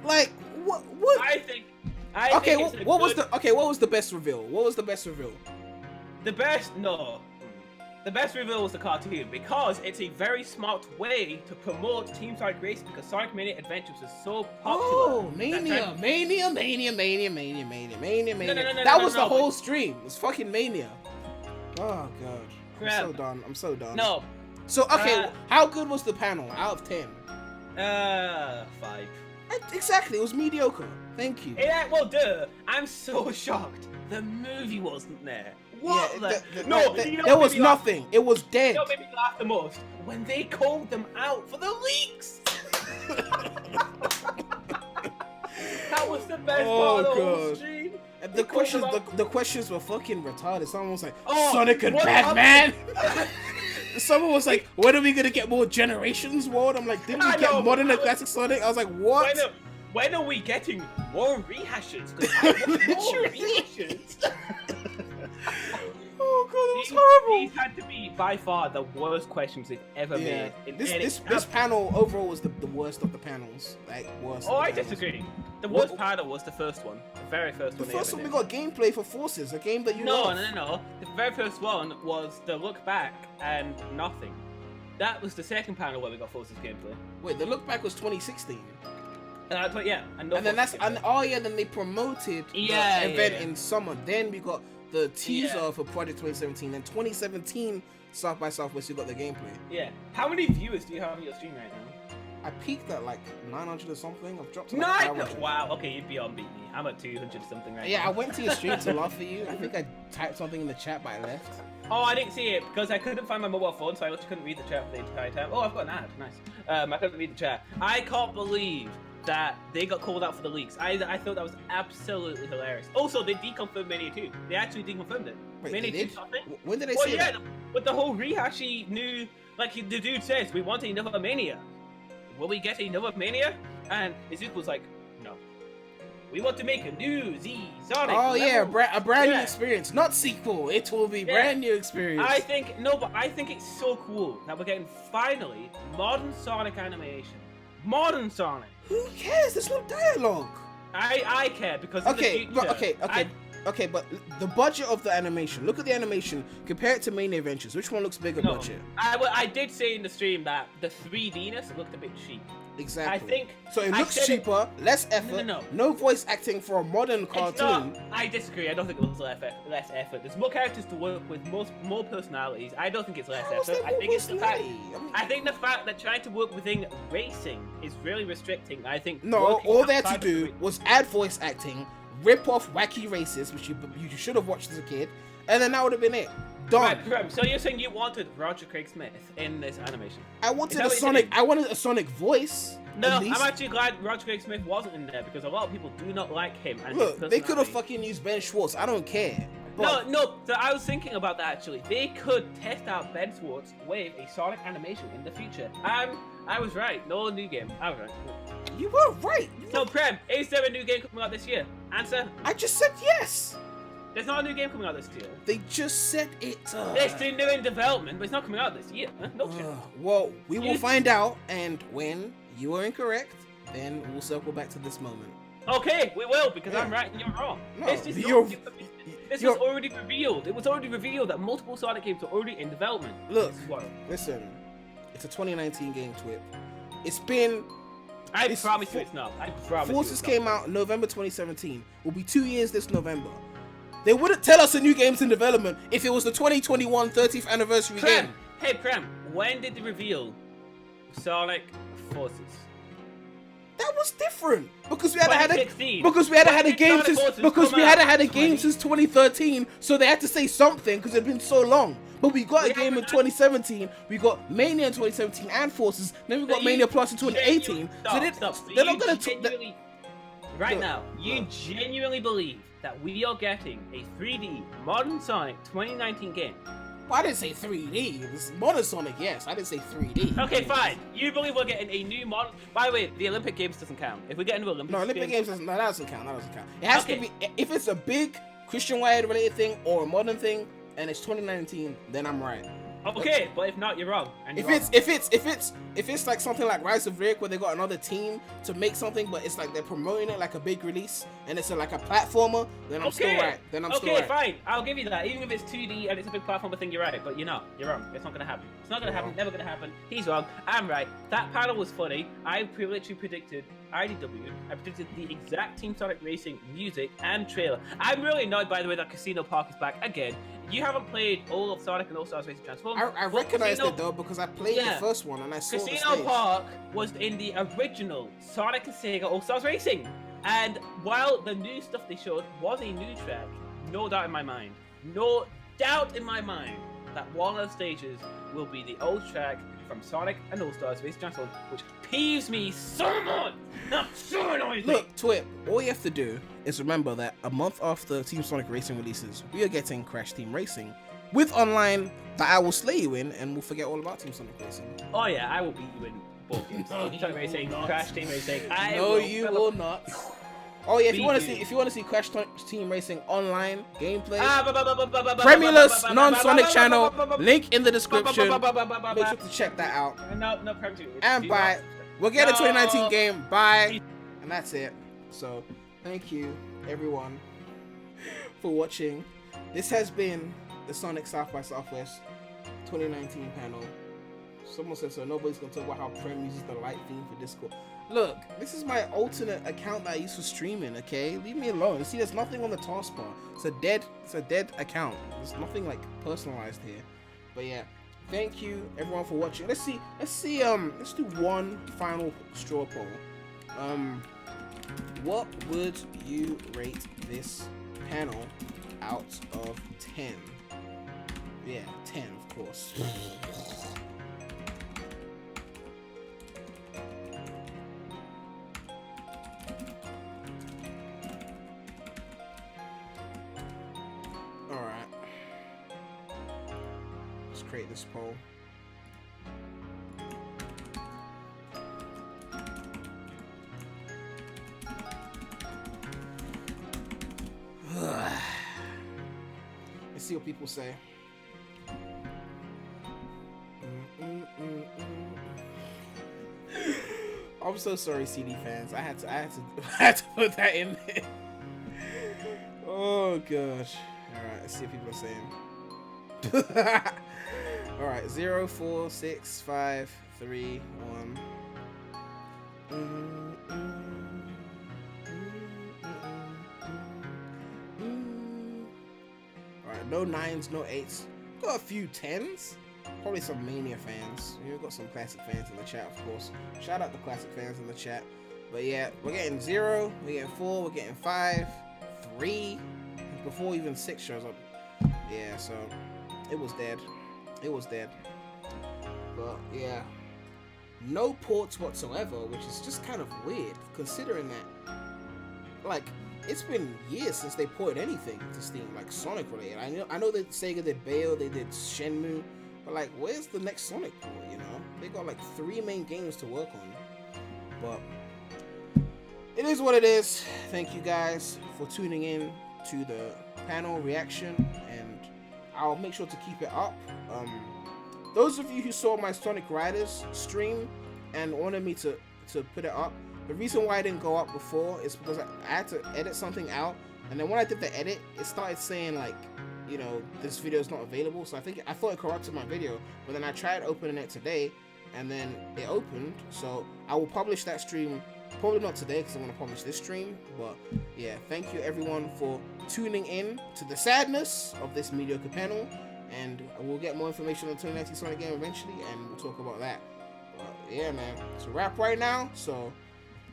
Like what? I think what was the best reveal? What was the best reveal? The best reveal was the cartoon, because it's a very smart way to promote Team Sonic Racing, because Sonic Mania Adventures is so popular. Oh, Mania. That was the whole stream. It was fucking Mania. Oh god. I'm so done. No. So okay, how good was the panel out of 10? 5. Exactly, it was mediocre. Thank you. Yeah, well, I'm so shocked. The movie wasn't there. What? Yeah, there was nothing. It was dead. You know what made me laugh the most? When they called them out for the leaks. That was the best part of the whole stream. The questions were fucking retarded. Someone was like, Sonic and Batman. Someone was like, when are we gonna get more Generations World? I'm like, didn't we get Modern and Classic Sonic? I was like, what? When are we getting more rehashes? More rehashes. Oh god, that was horrible. These had to be by far the worst questions they've ever made. This panel overall was the worst of the panels. Like worst. I disagree. The worst panel was the first one. The very first one. The first one we got gameplay for Forces, a game that you love. No. The very first one was the look back and nothing. That was the second panel where we got Forces gameplay. Wait, the look back was 2016. And then they promoted the event in summer. Then we got the teaser for Project 2017. Then 2017 South by Southwest, you got the gameplay. Yeah. How many viewers do you have on your stream right now? I peaked at like 900 or something. I've dropped to 900. Wow. Okay, you'd be on beat me. I'm at 200 something right now. Yeah, I went to your stream to laugh at you. I think I typed something in the chat, but I left. Oh, I didn't see it because I couldn't find my mobile phone, so I literally couldn't read the chat for the entire time. Oh, I've got an ad. Nice. I couldn't read the chat. I can't believe that they got called out for the leaks. I thought that was absolutely hilarious. Also, they deconfirmed Mania 2. They actually deconfirmed it. Wait, Mania they 2 something? When did they say that? With the whole rehashy new, like the dude says, we want another Mania. Will we get another Mania? And Izuku was like, no. We want to make a new Sonic. Oh yeah, a brand new experience, not sequel. It will be brand new experience. I think it's so cool that we're getting finally modern Sonic animation. Modern Sonic. Who cares? There's no dialogue. I care because but the budget of the animation. Look at the animation. Compare it to Mania Adventures. Which one looks bigger budget? I did say in the stream that the 3Dness looked a bit cheap. Exactly. I think so. It looks cheaper, less effort. No voice acting for a modern cartoon. I disagree. I don't think it was less effort. There's more characters to work with, more personalities. I don't think it's less effort. I think it's the fact. I think the fact that trying to work within racing is really restricting. I think all they had to do was add voice acting, rip off wacky races, which you should have watched as a kid, and then that would have been it. Done. Right, so you're saying you wanted Roger Craig Smith in this animation? I wanted a Sonic. I wanted a Sonic voice. No, I'm actually glad Roger Craig Smith wasn't in there because a lot of people do not like him. And look, they could have fucking used Ben Schwartz. I don't care. No. So I was thinking about that actually. They could test out Ben Schwartz with a Sonic animation in the future. I was right. No new game. I was right. You were right. So Prem, is there a new game coming out this year? Answer. I just said yes. There's not a new game coming out this year. They just said it. It's still new in development, but it's not coming out this year. No chance. Well, we will find out, and when you are incorrect, then we'll circle back to this moment. Okay, we will, because I'm right and you're wrong. No, This was already revealed. It was already revealed that multiple Sonic games are already in development. Look, listen, it's a 2019 game, Twip. It's been... I promise you it's not. I promise Forces came out November 2017. Will be 2 years this November. They wouldn't tell us a new game's in development if it was the 2021 30th anniversary game. Hey, Prem, when did they reveal Sonic Forces? That was different because we had had a 2016. game since 2013, so they had to say something because it had been so long. But we got a game in 2017. We got Mania in 2017 and Forces. Then we got Mania Plus in 2018. They're not gonna right now. You genuinely believe that we are getting a 3D modern Sonic 2019 game? Well, I didn't say 3D. It's modern Sonic, yes. I didn't say 3D. Okay, fine. You believe we're getting a new model? By the way, the Olympic Games doesn't count. If we get into Olympic Games doesn't. No, that doesn't count. It has to be if it's a big Christian-wide related thing or a modern thing, and it's 2019. Then I'm right. Okay, but if not, you're wrong. And if it's like something like Rise of Rick where they got another team to make something, but it's like they're promoting it like a big release and it's like a platformer, then I'm still right. Then I'm still right. Okay, fine. I'll give you that. Even if it's 2D and it's a big platformer thing, you're right. But you're not. You're wrong. It's not gonna happen. It's not gonna happen. Never gonna happen. He's wrong. I'm right. That panel was funny. I literally predicted IDW. I predicted the exact Team Sonic Racing music and trailer. I'm really annoyed, by the way, that Casino Park is back again. You haven't played all of Sonic and All-Stars Racing Transform. I recognized it though because I played the first one and I saw Casino the stage. Park was in the original Sonic and Sega All-Stars Racing. And while the new stuff they showed was a new track, no doubt in my mind that one of the stages will be the old track from Sonic and All-Stars Racing Transform, which peeves me so much. So annoying. Look, Twip, all you have to do is remember that a month after Team Sonic Racing releases, we are getting Crash Team Racing with online that I will slay you in, and we'll forget all about Team Sonic Racing. Oh yeah, I will beat you in both games. Team Sonic Racing, Crash Team Racing. You will not. Oh yeah, if you want to see Crash Team Racing online gameplay, Premierless non-Sonic channel, link in the description. Make sure to check that out. No, Prem 2. And bye. We'll get a 2019 game. Bye. And that's it. So, thank you everyone for watching. This has been the Sonic South by Southwest 2019 panel. Someone said so. Nobody's gonna talk about how Prem uses the light theme for Discord. Look, this is my alternate account that I use for streaming, okay? Leave me alone. See, there's nothing on the taskbar. It's a dead account. There's nothing like personalized here. But yeah, thank you everyone for watching. Let's do one final straw poll. What would you rate this panel out of 10? Yeah, 10 of course. Create this poll. Let's see what people say. I'm so sorry, CD fans. I had to put that in there. Oh gosh. All right, let's see what people are saying. All right, 0, 4, 6, 5, 3, 1. All right, no 9s, no 8s. Got a few 10s. Probably some Mania fans. We've got some classic fans in the chat, of course. Shout out the classic fans in the chat. But yeah, we're getting 0, we're getting 4, we're getting 5, 3, before even 6 shows up. Yeah, so it was dead. It was dead. But yeah, no ports whatsoever, which is just kind of weird considering that, like, it's been years since they ported anything to Steam, like Sonic related. I know that Sega did Bayo, they did Shenmue, but like, where's the next Sonic port? You know, they got like 3 main games to work on. But it is what it is. Thank you guys for tuning in to the panel reaction, and I'll make sure to keep it up. Those of you who saw my Sonic Riders stream and wanted me to put it up, the reason why I didn't go up before is because I had to edit something out, and then when I did the edit, it started saying like, you know, this video is not available. So I thought it corrupted my video, but then I tried opening it today, and then it opened. So I will publish that stream, probably not today because I'm going to publish this stream, but yeah, thank you everyone for tuning in to the sadness of this mediocre panel, and we'll get more information on the 2019 Sonic game eventually, and we'll talk about that. But yeah, man, it's a wrap right now, so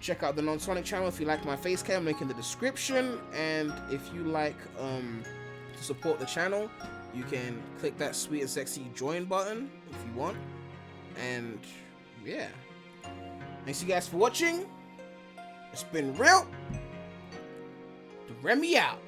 check out the Non-Sonic channel if you like my face cam, link in the description, and if you like to support the channel, you can click that sweet and sexy join button if you want. And yeah, thanks you guys for watching. It's been real. The Remy out.